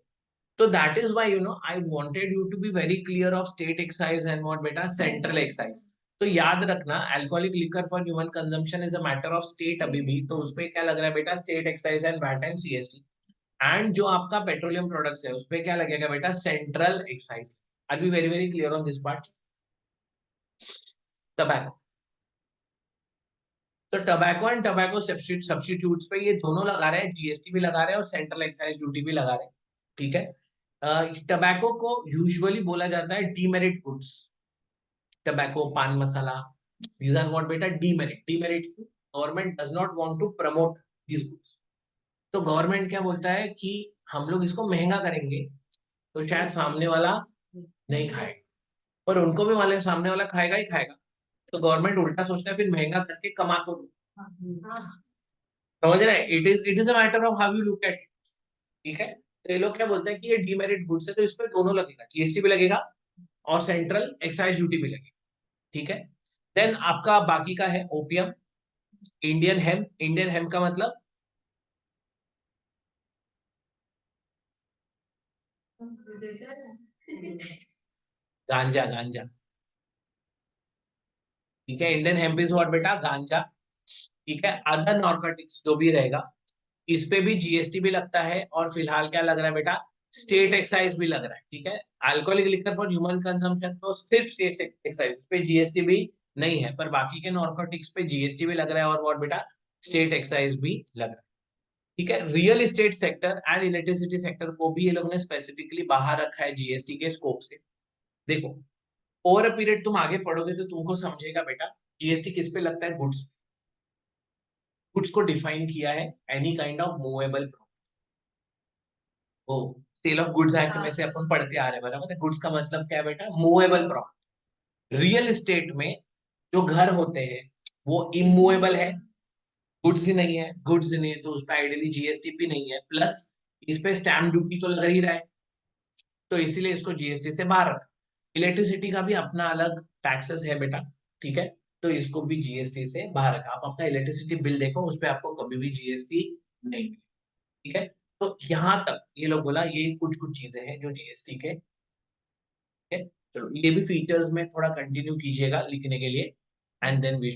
Speaker 1: तो that is why I wanted you to be very clear of state excise and what बेटा सेंट्रल एक्साइज। तो याद रखना alcoholic liquor for human consumption is a matter of state अभी भी, तो उसपे क्या लग रहा है बेटा, state excise and VAT and CST. And जो आपका पेट्रोलियम प्रोडक्ट्स है उस पे क्या लगेगा बेटा, central excise. R B very very clear on this part. Tobacco, तो टबैको एंड टबैको सब्स्टिट्यूट्स पे ये दोनों लगा रहे हैं, जीएसटी भी लगा रहे हैं और सेंट्रल एक्साइज ड्यूटी भी लगा रहे हैं। ठीक है, टबैको को यूजुअली बोला जाता है demerit goods. Tobacco, paan masala, these are what बेटा demerit. Demerit government does not want to promote these goods. तो गवर्नमेंट क्या बोलता है कि हम लोग इसको महंगा करेंगे तो शायद सामने वाला नहीं खाएगा, पर उनको भी वाले सामने वाला खाएगा ही खाएगा। तो गवर्नमेंट उल्टा सोचता है फिर महंगा करके कमा तो लूं। समझ रहे हैं, it is a matter of how you look eight. ठीक है, तो ये लोग क्या बोलते हैं कि ये डीमेरिट गुड्स है तो इस पे दोनों लगेगा, जीएसटी भी लगेगा और सेंट्रल एक्साइज ड्यूटी भी लगेगी। ठीक है, देन आपका बाकी का है opium, Indian hemp. Indian hemp का मतलब गांजा, गांजा। ठीक है, इंडियन हेम्प इज व्हाट बेटा, गांजा। ठीक है, अदर नॉर्कोटिक्स जो भी रहेगा इस पे भी जीएसटी भी लगता है, और फिलहाल क्या लग रहा है बेटा, स्टेट एक्साइज भी लग रहा है। ठीक है, alcoholic liquor for human consumption तो सिर्फ स्टेट एक्साइज पे जीएसटी भी नहीं है, पर बाकी के नॉर्कोटिक्स पे जीएसटी भी लग रहा है और और बेटा स्टेट एक्साइज भी लग रहा है। ठीक है, real estate sector and electricity sector को भी ये लोगों ने स्पेसिफिकली बाहर रखा है जीएसटी के स्कोप से। देखो, ओवर अ पीरियड तुम आगे पढ़ोगे तो तुमको समझेगा बेटा जीएसटी किस पे लगता है, गुड्स। गुड्स को डिफाइन किया है एनी काइंड ऑफ मूवेबल, वो सेल ऑफ गुड्स एक्ट में से अपन पढ़ते आ रहे हैं, बराबर है। गुड्स का मतलब क्या है बेटा? Movable property. रियल एस्टेट में जो घर होते हैं वो इमूवेबल है, गुड्स ही नहीं है। गुड्स नहीं है तो उस पर आइडियली जीएसटी भी नहीं है, प्लस इस पे स्टैम्प ड्यूटी तो लग ही रहा है, तो इसीलिए इसको जीएसटी से बाहर रखा। इलेक्ट्रिसिटी का भी अपना अलग टैक्सेस है बेटा, ठीक है, तो इसको भी जीएसटी से बाहर रखा। आप अपना इलेक्ट्रिसिटी बिल देखो, उस पर आपको कभी भी जीएसटी नहीं मिली, ठीक है। तो यहाँ तक ये लोग बोला, ये कुछ कुछ चीजें हैं जो जीएसटी के, ठीक है। चलो ये भी फीचर्स में थोड़ा कंटिन्यू कीजिएगा लिखने के लिए, and then we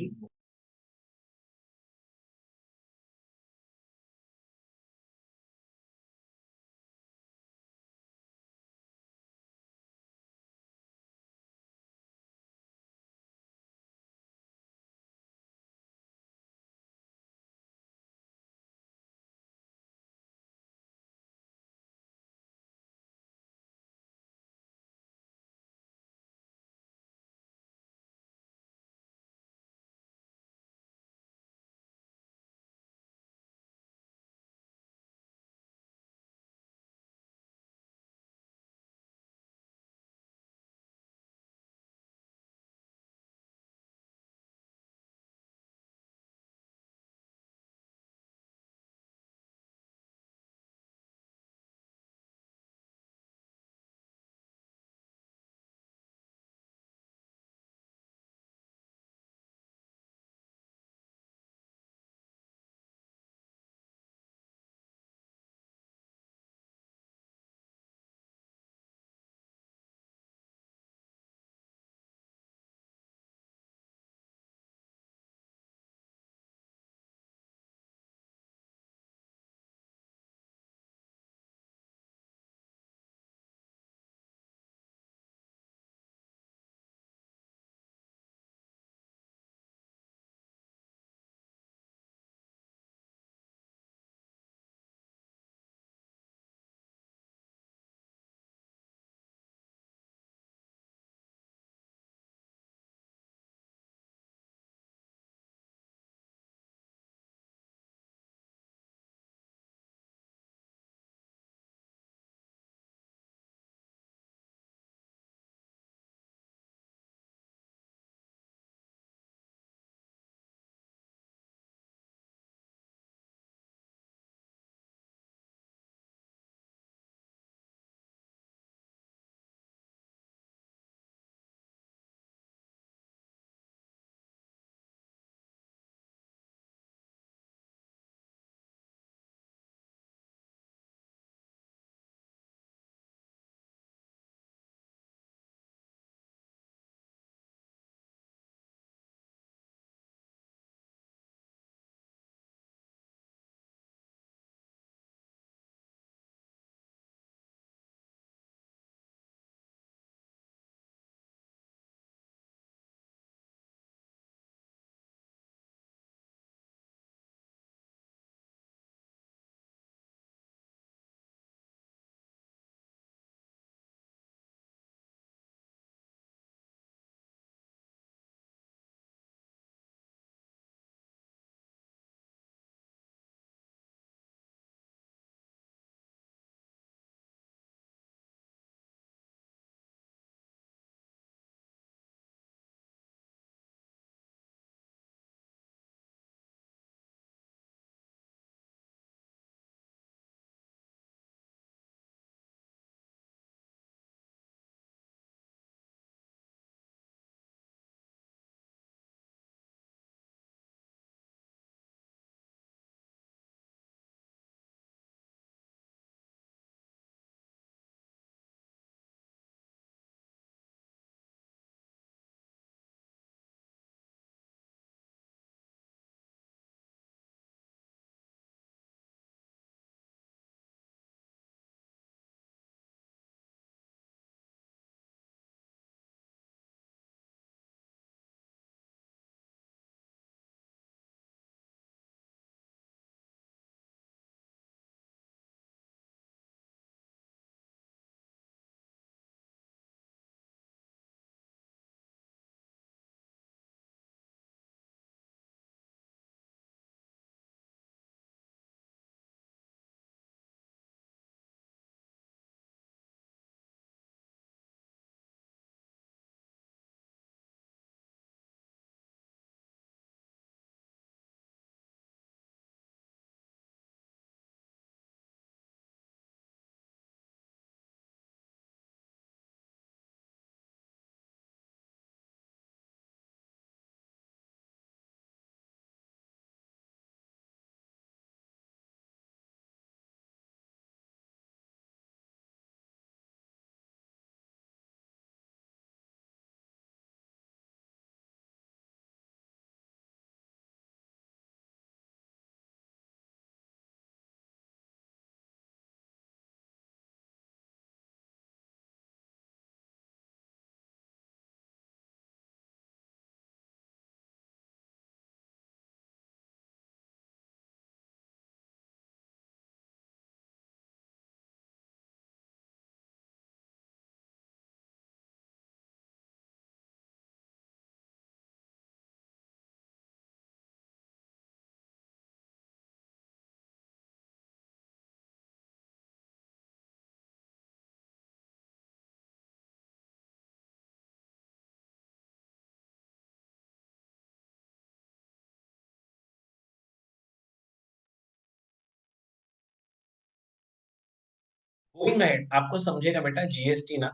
Speaker 1: going ahead आपको समझेगा बेटा, जीएसटी ना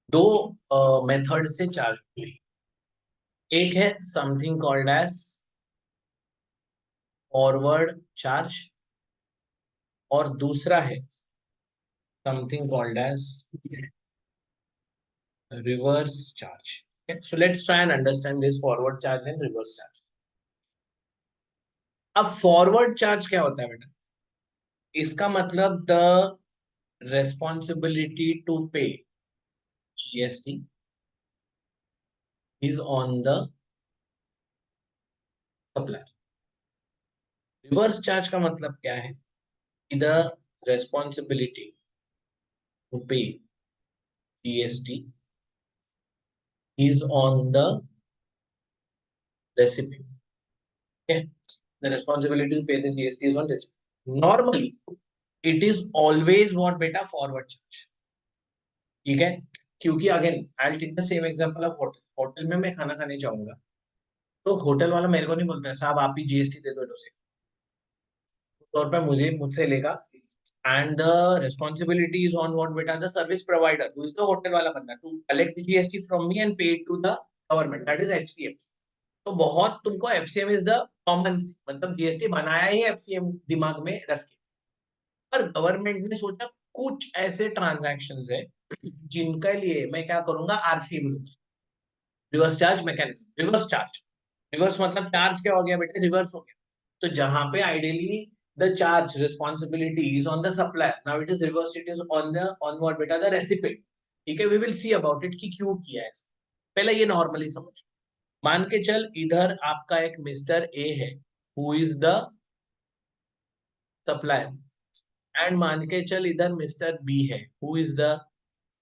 Speaker 1: दो मेथड से चार्ज होती है। एक है something called as forward charge, और दूसरा है something called as reverse charge. So let's try and understand this forward charge and reverse charge. अब फॉरवर्ड चार्ज क्या होता है बेटा? इसका मतलब the responsibility to pay GST is on the supplier. Reverse charge का मतलब क्या है? The responsibility to pay GST is on the recipient. Okay, the responsibility to pay the GST is on recipient. Normally, it is always what beta forward charge. ठीक है, क्योंकि again I will take the same example of hotel. Hotel में मैं खाना खाने जाऊंगा, तो hotel वाला मेरे को नहीं बोलता है साहब आप ही जीएसटी दे दो, उसे 100 रुपए मुझे मुझसे लेगा। And the responsibility is on what बेटा, the service provider who is the hotel वाला बंदा, to collect GST from me and pay it to the government, that is HCM. तो बहुत तुमको एफसीएम इज द कॉमन, मतलब GST बनाया ही FCM दिमाग में रख के। पर गवर्नमेंट ने सोचा कुछ ऐसे ट्रांजैक्शंस है जिनके लिए मैं क्या करूंगा, आरसीएम लूंगा, reverse charge mechanism. Reverse charge, reverse मतलब चार्ज क्या हो गया बेटे, रिवर्स हो गया। तो जहां पे ideally the charge responsibility is on the supplier, now it is reverse, it is on what बेटा, द रेसिपिएंट। ठीक है, we will see about it कि क्यों किया है। पहले ये नॉर्मली समझ। मान के चल इधर आपका एक मिस्टर ए है who is the supplier, and मान के चल इधर मिस्टर बी है हु इज द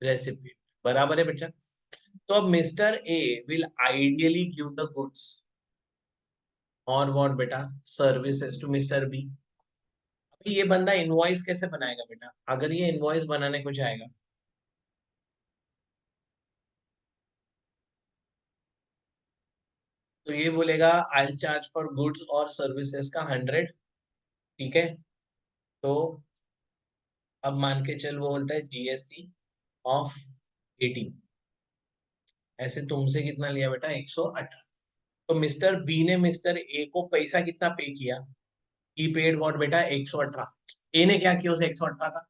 Speaker 1: रेसिपिएंट। बराबर है बेटा? तो अब mister A will ideally give the goods और व्हाट बेटा, सर्विसेज टू मिस्टर बी। अभी ये बंदा इनवॉइस कैसे बनाएगा बेटा? अगर ये इनवॉइस बनाने को जाएगा तो ये बोलेगा आई चार्ज फॉर गुड्स और सर्विसेज का 100। ठीक है, तो अब मान के चल वो बोलता है जीएसटी ऑफ 18, ऐसे तुमसे कितना लिया बेटा, 118। तो मिस्टर बी ने मिस्टर ए को पैसा कितना पे किया? ई पेड व्हाट बेटा, 118। ए ने क्या किया उस 118 का?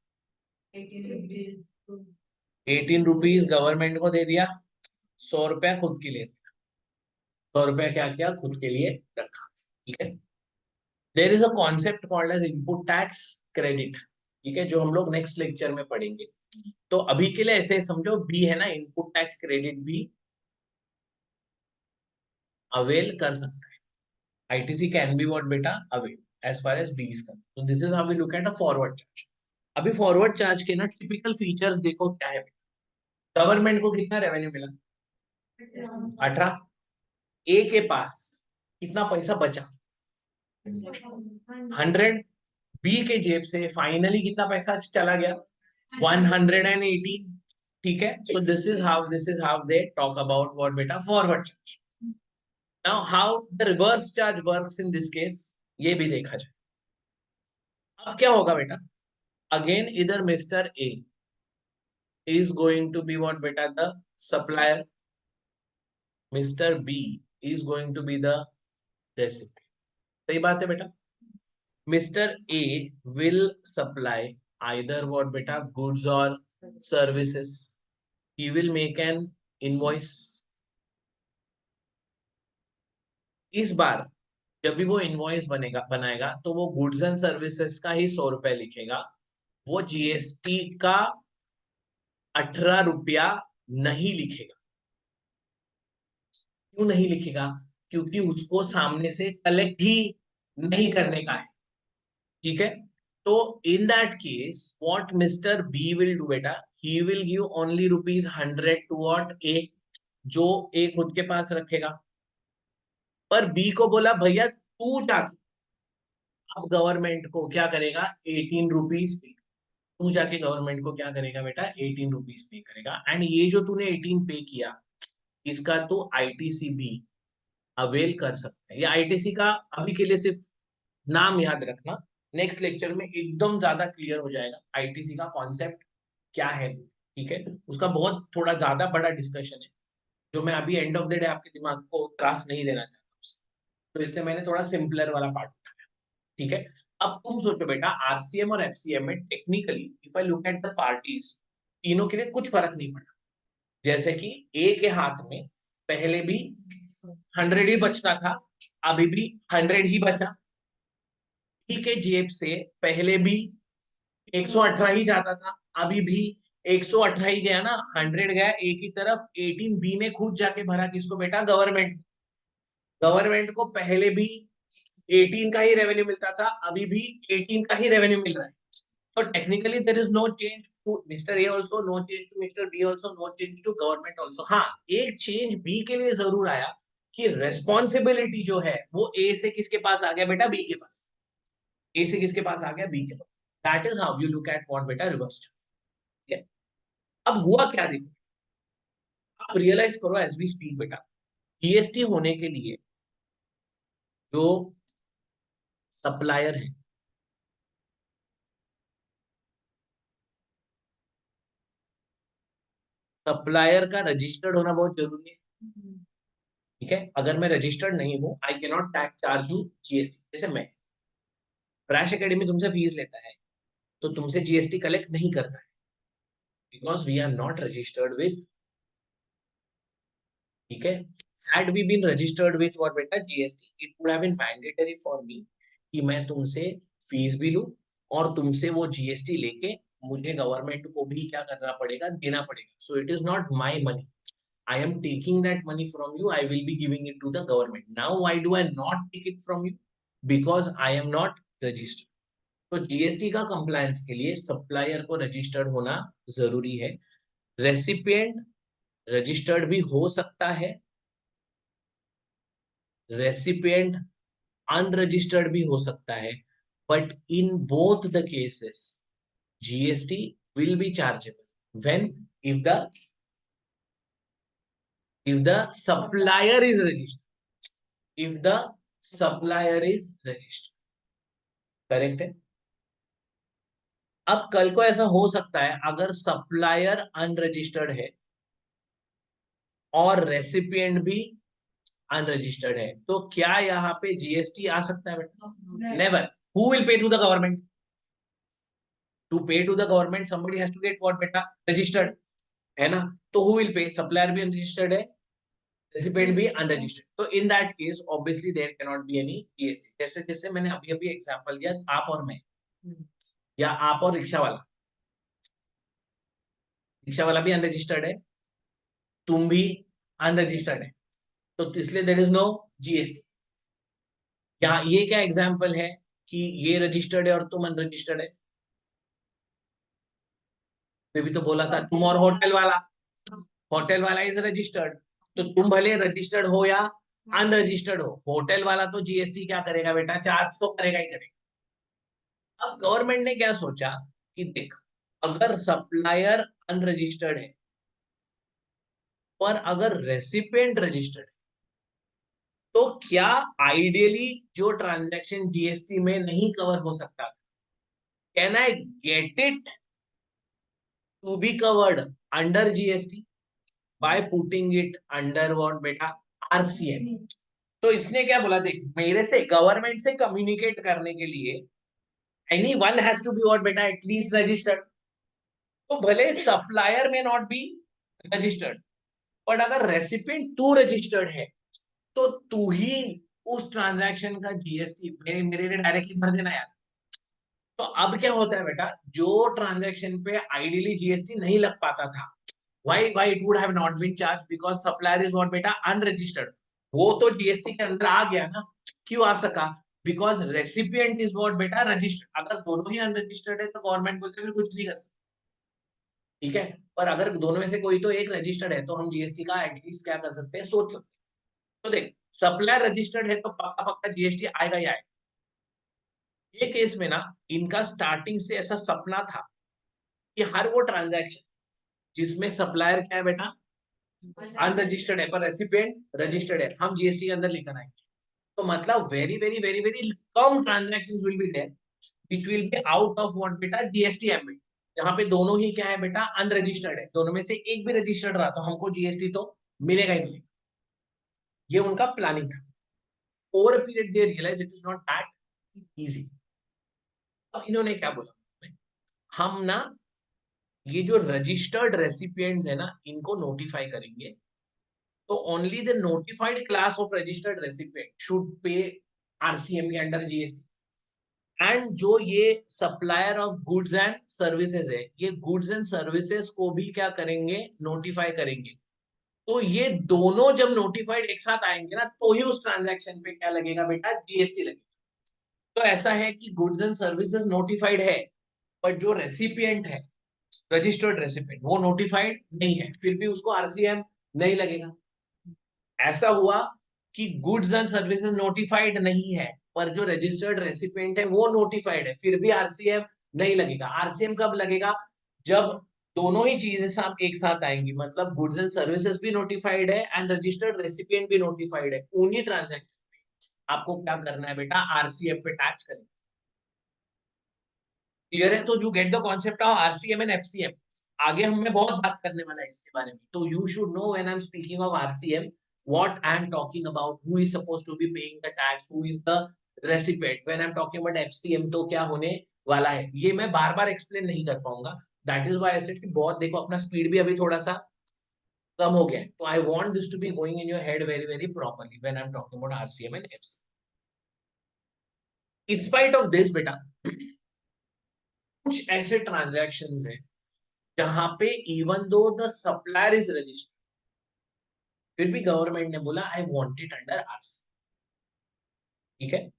Speaker 1: 18 रुपीज गवर्नमेंट को दे दिया, 100 रुपया खुद के लिए। 100 रुपया क्या किया, खुद के लिए रखा। ठीक है, there is a concept called as input tax credit. ठीक है, जो हम लोग नेक्स्ट लेक्चर में पढ़ेंगे। तो अभी के लिए ऐसे समझो, बी है ना, इनपुट टैक्स क्रेडिट भी अवेल कर सकता है। ITC कैन बी व्हाट बेटा, avail as far as B is concern. तो this is how we look at a forward charge. अभी फॉरवर्ड चार्ज के ना टिपिकल फीचर्स देखो क्या है। गवर्नमेंट को कितना रेवेन्यू मिला, 18। ए के पास कितना पैसा बचा, 100। बी के जेब से फाइनली कितना पैसा चला गया, 118। ठीक है, so this is how they talk about what बेटा, forward charge. Now how the reverse charge works in this case, ये भी देखा जाए। अब क्या होगा बेटा, अगेन इधर mister A is going to be what beta, the supplier, Mr. B is going to be the recipient। सही बात है बेटा? Mr. A will supply either what beta, goods or services। he will make an invoice। इस बार जब भी वो invoice बनाएगा तो वो गुड्स एंड सर्विसेज का ही 100 रुपए लिखेगा, वो जीएसटी का 18 रुपया नहीं लिखेगा। क्यों नहीं लिखेगा? क्योंकि उसको सामने से कलेक्ट ही नहीं करने का है। ठीक है, तो in that case what Mister B will do बेटा, he will give only ₹100 to what A, जो ए खुद के पास रखेगा। पर बी को बोला भैया तू जाके अब गवर्नमेंट को क्या करेगा, 18 रुपीज पे। तू जाके गवर्नमेंट को क्या करेगा बेटा, 18 रुपीज पे करेगा। एंड ये जो तूने 18 पे किया, इसका तो आईटीसी भी अवेल कर सकते हैं। या आईटीसी का अभी के लिए सिर्फ नाम याद रखना, नेक्स्ट लेक्चर में एकदम ज्यादा क्लियर हो जाएगा आईटीसी का कॉन्सेप्ट क्या है, ठीक है। उसका बहुत थोड़ा ज्यादा बड़ा डिस्कशन है, जो मैं अभी एंड ऑफ द डे आपके दिमाग को त्रास नहीं देना चाहता, तो इसलिए मैंने थोड़ा सिंपलर वाला पार्ट उठाया, ठीक है। अब तुम सोचो बेटा, आरसीएम और एफसीएम में technically if I look at the parties, तीनों के लिए कुछ फर्क नहीं पड़ा। जैसे कि ए के हाथ में पहले भी 100 ही बचता था, अभी भी 100 ही बचा। बी के जेब से पहले भी 118 ही जाता था, अभी भी 118 ही गया ना, 100 गया ए की तरफ, 18 बी ने खुद जाके भरा किसको बेटा, गवर्नमेंट। गवर्नमेंट को पहले भी 18 का ही रेवेन्यू मिलता था, अभी भी 18 का ही रेवेन्यू मिल रहा है। So technically there is no change to Mr. A also, no change to Mr. B also, no change to government also. हाँ, एक चेंज बी के लिए जरूर आया कि रेस्पॉन्सिबिलिटी जो है वो ए से किसके पास आ गया बेटा, बी के पास। ए से किसके पास आ गया, बी के पास। That is how you look at what बेटा, रिवर्स। ठीक है। अब हुआ क्या देखो, आप रियलाइज करो एज वी स्पीक बेटा, जीएसटी होने के लिए जो सप्लायर है, सप्लायर का रजिस्टर्ड होना बहुत जरूरी है, ठीक है। अगर मैं रजिस्टर्ड नहीं हूं, I can not tax charge you GST. जैसे मैं, क्रैश एकेडमी तुमसे फीस लेता है तो तुमसे जीएसटी कलेक्ट नहीं करता है, because we are not registered with, ठीक है। had we been registered with what बेटा, GST, it would have been mandatory for me कि मैं तुमसे फीस भी लूं और तुमसे वो जीएसटी लेके मुझे गवर्नमेंट को भी क्या करना पड़ेगा, देना पड़ेगा। सो it is not my money, I am taking that money from you, I will be giving it to the government. Now why do I not take it from you? Because I am not registered. तो GST का compliance के लिए supplier को registered होना जरूरी है। Recipient registered भी हो सकता है, रेसिपिएंट अनरजिस्टर्ड भी हो सकता है, but in both the cases GST will be chargeable when if the supplier is registered, if the supplier is registered, correct है। अब कल को ऐसा हो सकता है अगर सप्लायर अनरजिस्टर्ड है और रेसिपिएंट भी अनरजिस्टर्ड है, तो क्या यहाँ पे जीएसटी आ सकता है बेटा? Never. Who will pay to the government? To pay to the government somebody has to get what बेटा, रजिस्टर्ड, है ना। तो हु विल पे? सप्लायर भी अनरजिस्टर्ड है, रेसिपिएंट भी अनरजिस्टर्ड, तो in that case obviously there can not be any GST. जैसे जैसे मैंने अभी अभी एग्जांपल दिया, आप और मैं, या आप और रिक्शा वाला, रिक्शा वाला भी अनरजिस्टर्ड है, तुम भी अनरजिस्टर्ड है, तो इसलिए देयर इज नो जीएसटी। यहाँ ये क्या एग्जांपल है कि ये रजिस्टर्ड है और तुम अनरजिस्टर्ड है? मैं भी तो बोला था तुम और होटल वाला इज रजिस्टर्ड, तो तुम भले रजिस्टर्ड हो या अनरजिस्टर्ड हो, होटल वाला तो जीएसटी क्या करेगा बेटा, चार्ज तो करेगा ही करेगा। अब गवर्नमेंट ने क्या सोचा कि देख, अगर सप्लायर अनरजिस्टर्ड है पर अगर रेसिपिएंट रजिस्टर्ड है, तो क्या आइडियली जो ट्रांजैक्शन जीएसटी में नहीं कवर हो सकता, can I get it to be covered under GST by putting it under what बेटा, आरसीएम। तो इसने क्या बोला, देख मेरे से गवर्नमेंट से कम्युनिकेट करने के लिए any one has to be what बेटा, एटलीस्ट रजिस्टर्ड। तो भले supplier may not be registered, but अगर रेसिपिएंट तू रजिस्टर्ड है तो तू ही उस ट्रांजैक्शन का जीएसटी मेरे लिए डायरेक्टली भर देना यार। तो अब क्या होता है बेटा, जो ट्रांजैक्शन पे आइडियली जीएसटी नहीं लग पाता था, why it would have not been charged because supplier is what बेटा, unregistered, वो तो जीएसटी के अंदर आ गया ना। क्यों आ सका? बिकॉज रेसिपिएंट इज व्हाट बेटा, रजिस्टर्ड। अगर दोनों ही अनरजिस्टर्ड है तो गवर्नमेंट बोलते हैं फिर कुछ नहीं कर सकते, ठीक है। पर अगर दोनों में से कोई तो एक रजिस्टर्ड है तो हम जीएसटी का एटलीस्ट क्या कर सकते हैं, सोच सकते हैं। तो देख, सप्लायर रजिस्टर्ड है तो पक्का पक्का जीएसटी आएगा ही आएगा। ये केस में ना, इनका स्टार्टिंग से ऐसा सपना था कि हर वो ट्रांजैक्शन जिसमें सप्लायर क्या है बेटा, अनरजिस्टर्ड है, पर रेसिपिएंट रजिस्टर्ड है, हम जीएसटी के अंदर लेकर आएंगे। तो मतलब वेरी वेरी वेरी वेरी कम transactions will be there which will be out of what बेटा, जीएसटी एम्बिट, जहां पे दोनों ही क्या है बेटा, अनरजिस्टर्ड है, दोनों में से एक भी रजिस्टर्ड रहा तो हमको जीएसटी तो मिलेगा ही मिलेगा। ये उनका प्लानिंग था। Over a period they realize it is not that easy. अब इन्होंने क्या बोला, हम ना ये जो रजिस्टर्ड रेसिपिएंट्स है ना, इनको नोटिफाई करेंगे, तो only the notified class of registered recipient should pay RCM के अंडर जीएसटी। एंड जो ये supplier of goods and services है, ये गुड्स एंड सर्विसेज को भी क्या करेंगे, नोटिफाई करेंगे। तो ये दोनों जब नोटिफाइड एक साथ आएंगे ना, तो ही उस ट्रांजैक्शन पे क्या लगेगा बेटा, जीएसटी लगेगा। तो ऐसा है कि गुड्स एंड सर्विसेज नोटिफाइड है, पर जो रेसिपिएंट है, रजिस्टर्ड रेसिपिएंट, वो नोटिफाइड नहीं है, फिर भी उसको आरसीएम नहीं लगेगा। ऐसा हुआ कि गुड्स एंड सर्विसेज नोटिफाइड नहीं है, पर जो रजिस्टर्ड रेसिपिएंट है वो नोटिफाइड है, फिर भी आरसीएम नहीं लगेगा। आरसीएम कब लगेगा, जब दोनों ही चीजें एक साथ आएंगी, मतलब गुड्स एंड सर्विसेज भी नोटिफाइड है एंड रजिस्टर्ड रेसिपिएंट भी नोटिफाइड है, उन्हीं ट्रांजैक्शन पे आपको क्या करना है बेटा, आरसीएम पे टैक्स करेंगे। क्लियर है? तो you get the concept of RCM and FCM. आगे हम मैं बहुत बात करने वाला है इसके बारे में, तो you should know when I am speaking of RCM what I am talking about, who is supposed to be paying the tax, who is the recipient. When I am talking about FCM, तो क्या होने वाला है, ये मैं बार बार explain नहीं कर पाऊंगा। That is why I said कि बहुत देखो अपना स्पीड भी अभी थोड़ा सा कम हो गया है, तो I want this to be going in your head very very properly when I am talking about RCM and FCM. In spite of this बेटा, कुछ ऐसे ट्रांजैक्शंस हैं जहां पे even though the supplier is registered, फिर भी government ने बोला I want it under RC. ठीक है?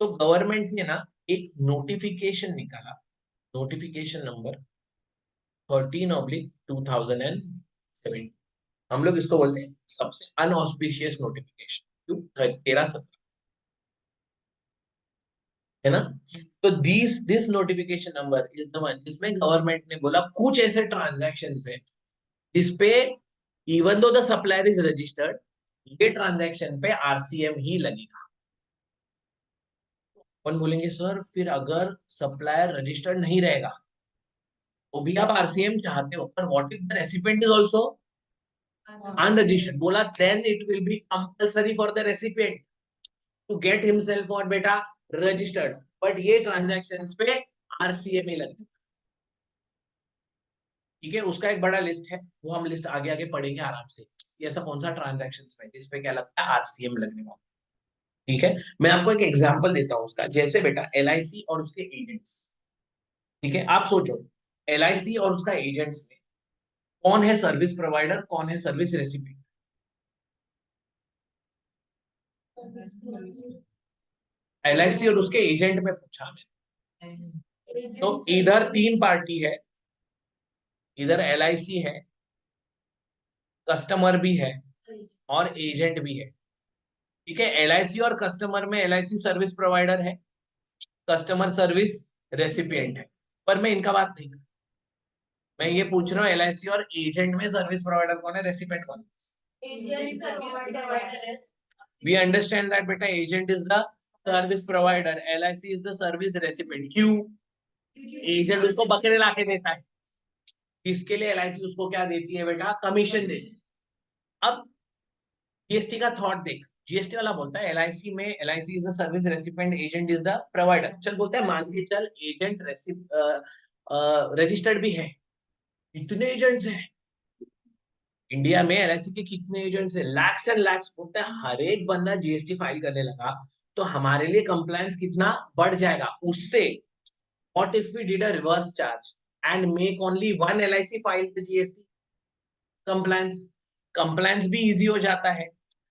Speaker 1: तो गवर्नमेंट ने ना एक नोटिफिकेशन निकाला, नोटिफिकेशन नंबर 13/2007। हम लोग इसको बोलते हैं सबसे अनऑस्पिशियस नोटिफिकेशन, क्यों, 13-17 है ना। तो this notification number is the one जिसमें गवर्नमेंट ने बोला कुछ ऐसे ट्रांजैक्शन है जिसपे even though the supplier is registered, ये ट्रांजैक्शन पे आरसीएम ही लगेगा। अपन बोलेंगे सर फिर अगर सप्लायर रजिस्टर्ड नहीं रहेगा तो भी आप आरसीएम चाहते हो, पर what if the recipient is also unregistered, बोला then it will be compulsory for the recipient to get himself और बेटा रजिस्टर्ड, बट ये ट्रांजैक्शंस पे आरसीएम ही लगेगा। ठीक है? उसका एक बड़ा लिस्ट है, वो हम लिस्ट आगे आगे पढ़ेंगे आराम से, ये ऐसा कौन सा ट्रांजैक्शन है जिसपे क्या लगता है, आरसीएम लगने वाला। ठीक है? मैं आपको एक एग्जांपल देता हूं उसका, जैसे बेटा एलआईसी और उसके एजेंट्स। ठीक है? आप सोचो एलआईसी और उसका एजेंट्स में कौन है सर्विस प्रोवाइडर, कौन है सर्विस रेसिपिएंट। एलआईसी और उसके एजेंट में पूछा मैंने, तो इधर तीन पार्टी है, इधर एलआईसी है, कस्टमर भी है और एजेंट भी है। ठीक है? एलआईसी और कस्टमर में एलआईसी सर्विस प्रोवाइडर है, कस्टमर सर्विस रेसिपिएंट है, पर मैं इनका बात नहीं कर, मैं ये पूछ रहा हूँ एलआईसी और एजेंट में सर्विस प्रोवाइडर कौन है, रेसिपिएंट कौन है। वी अंडरस्टैंड दैट बेटा, agent is the service provider, LIC is the service recipient. क्यों? एजेंट उसको बकरे लाके देता है, इसके लिए एलआईसी उसको क्या देती है बेटा, कमीशन देती है। अब जीएसटी का थॉट देख, जीएसटी वाला बोलता है एलआईसी में, LIC is the service recipient, agent is the provider. चल बोलते हैं मान के चल एजेंट रजिस्टर्ड भी है, कितने एजेंट्स हैं इंडिया में, एलआईसी के कितने एजेंट्स हैं, लैक्स एंड लैक्स। बोलते हैं हर एक बंदा जीएसटी फाइल करने लगा तो हमारे लिए कंप्लायंस कितना बढ़ जाएगा उससे। What if we did a reverse charge and make only one LIC file the GST, compliance, compliance भी इजी हो जाता है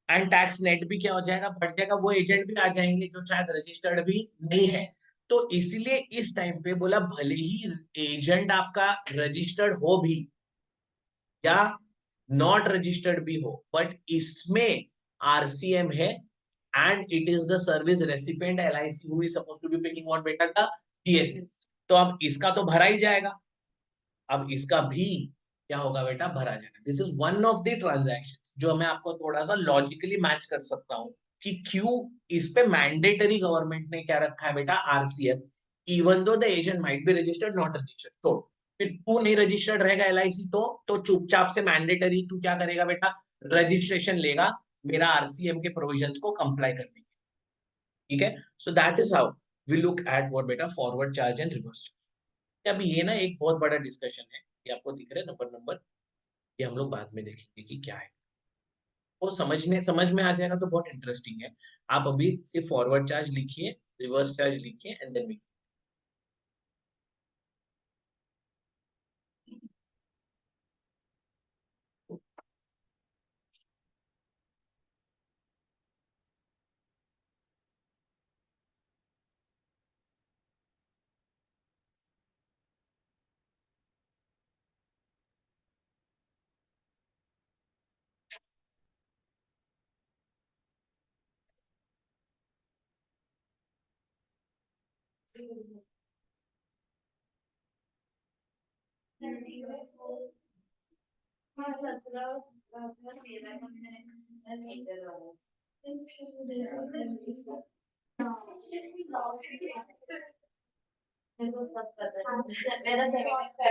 Speaker 1: एंड टैक्स नेट भी क्या हो जाएगा, बढ़ जाएगा, वो एजेंट भी आ जाएंगे जो शायद रजिस्टर्ड भी नहीं है। तो इसलिए इस टाइम पे बोला भले ही एजेंट आपका रजिस्टर्ड हो भी या नॉट रजिस्टर्ड भी हो, बट इसमें आरसीएम है and it is the service recipient LIC who is supposed to be paying what बेटा, द जीएसटी। तो अब इसका तो भरा ही जाएगा, अब इसका भी क्या होगा बेटा, भरा जाएगा। This is one of the transactions जो मैं आपको थोड़ा सा लॉजिकली मैच कर सकता हूं कि क्यों इस पे मैंडेटरी गवर्नमेंट ने क्या रखा है बेटा, RCF. Even though the agent might be registered not registered, तो फिर तू नहीं रजिस्टर्ड रहेगा एलआईसी, तो चुपचाप से मैंडेटरी तू क्या करेगा बेटा, रजिस्ट्रेशन लेगा मेरा आरसीएम के प्रोविजंस को कंप्लाई करने के, ठीक है। So that is how we look at what बेटा forward charge and reverse charge. अभी ये ना एक बहुत बड़ा डिस्कशन है, ये आपको दिख रहा है नंबर नंबर, ये हम लोग बाद में देखेंगे कि क्या है, वो समझ में आ जाएगा तो बहुत इंटरेस्टिंग है। आप अभी सिर्फ फॉरवर्ड चार्ज लिखिए, रिवर्स चार्ज लिखिए एंड देन मेरा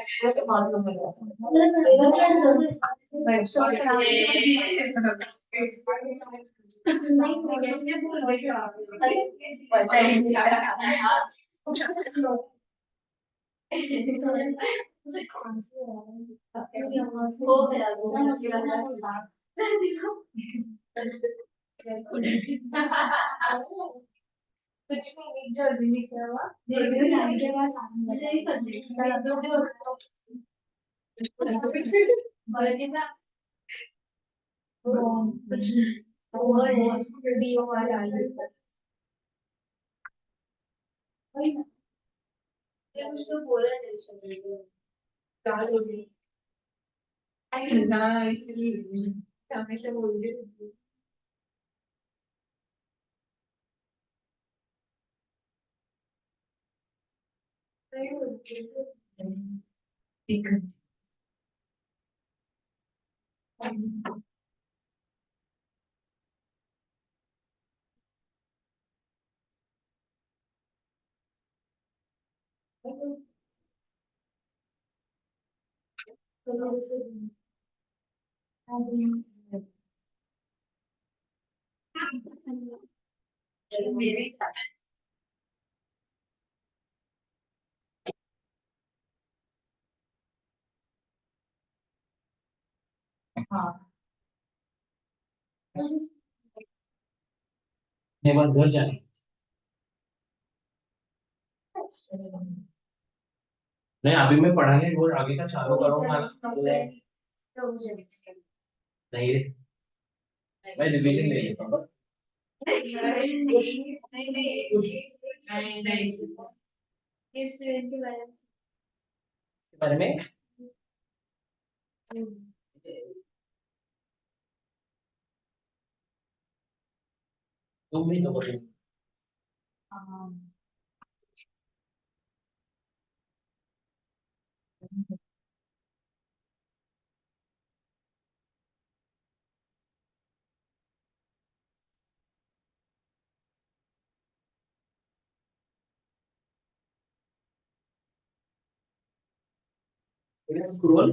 Speaker 1: सेकंड बहुत कुछ नहीं जल्दी निकला हुआ के पास कुछ तो बोला हाँ इसलिए हमेशा बोलती रहती हूँ। हाँ ये बात बहुत जाने नहीं, अभी मैं पढ़ाने और आगे का चालू करूंगा नहीं रे, मैं रिवीजन ले लेता हूँ के बारे में। तुम भी तो बोले स्क्रोल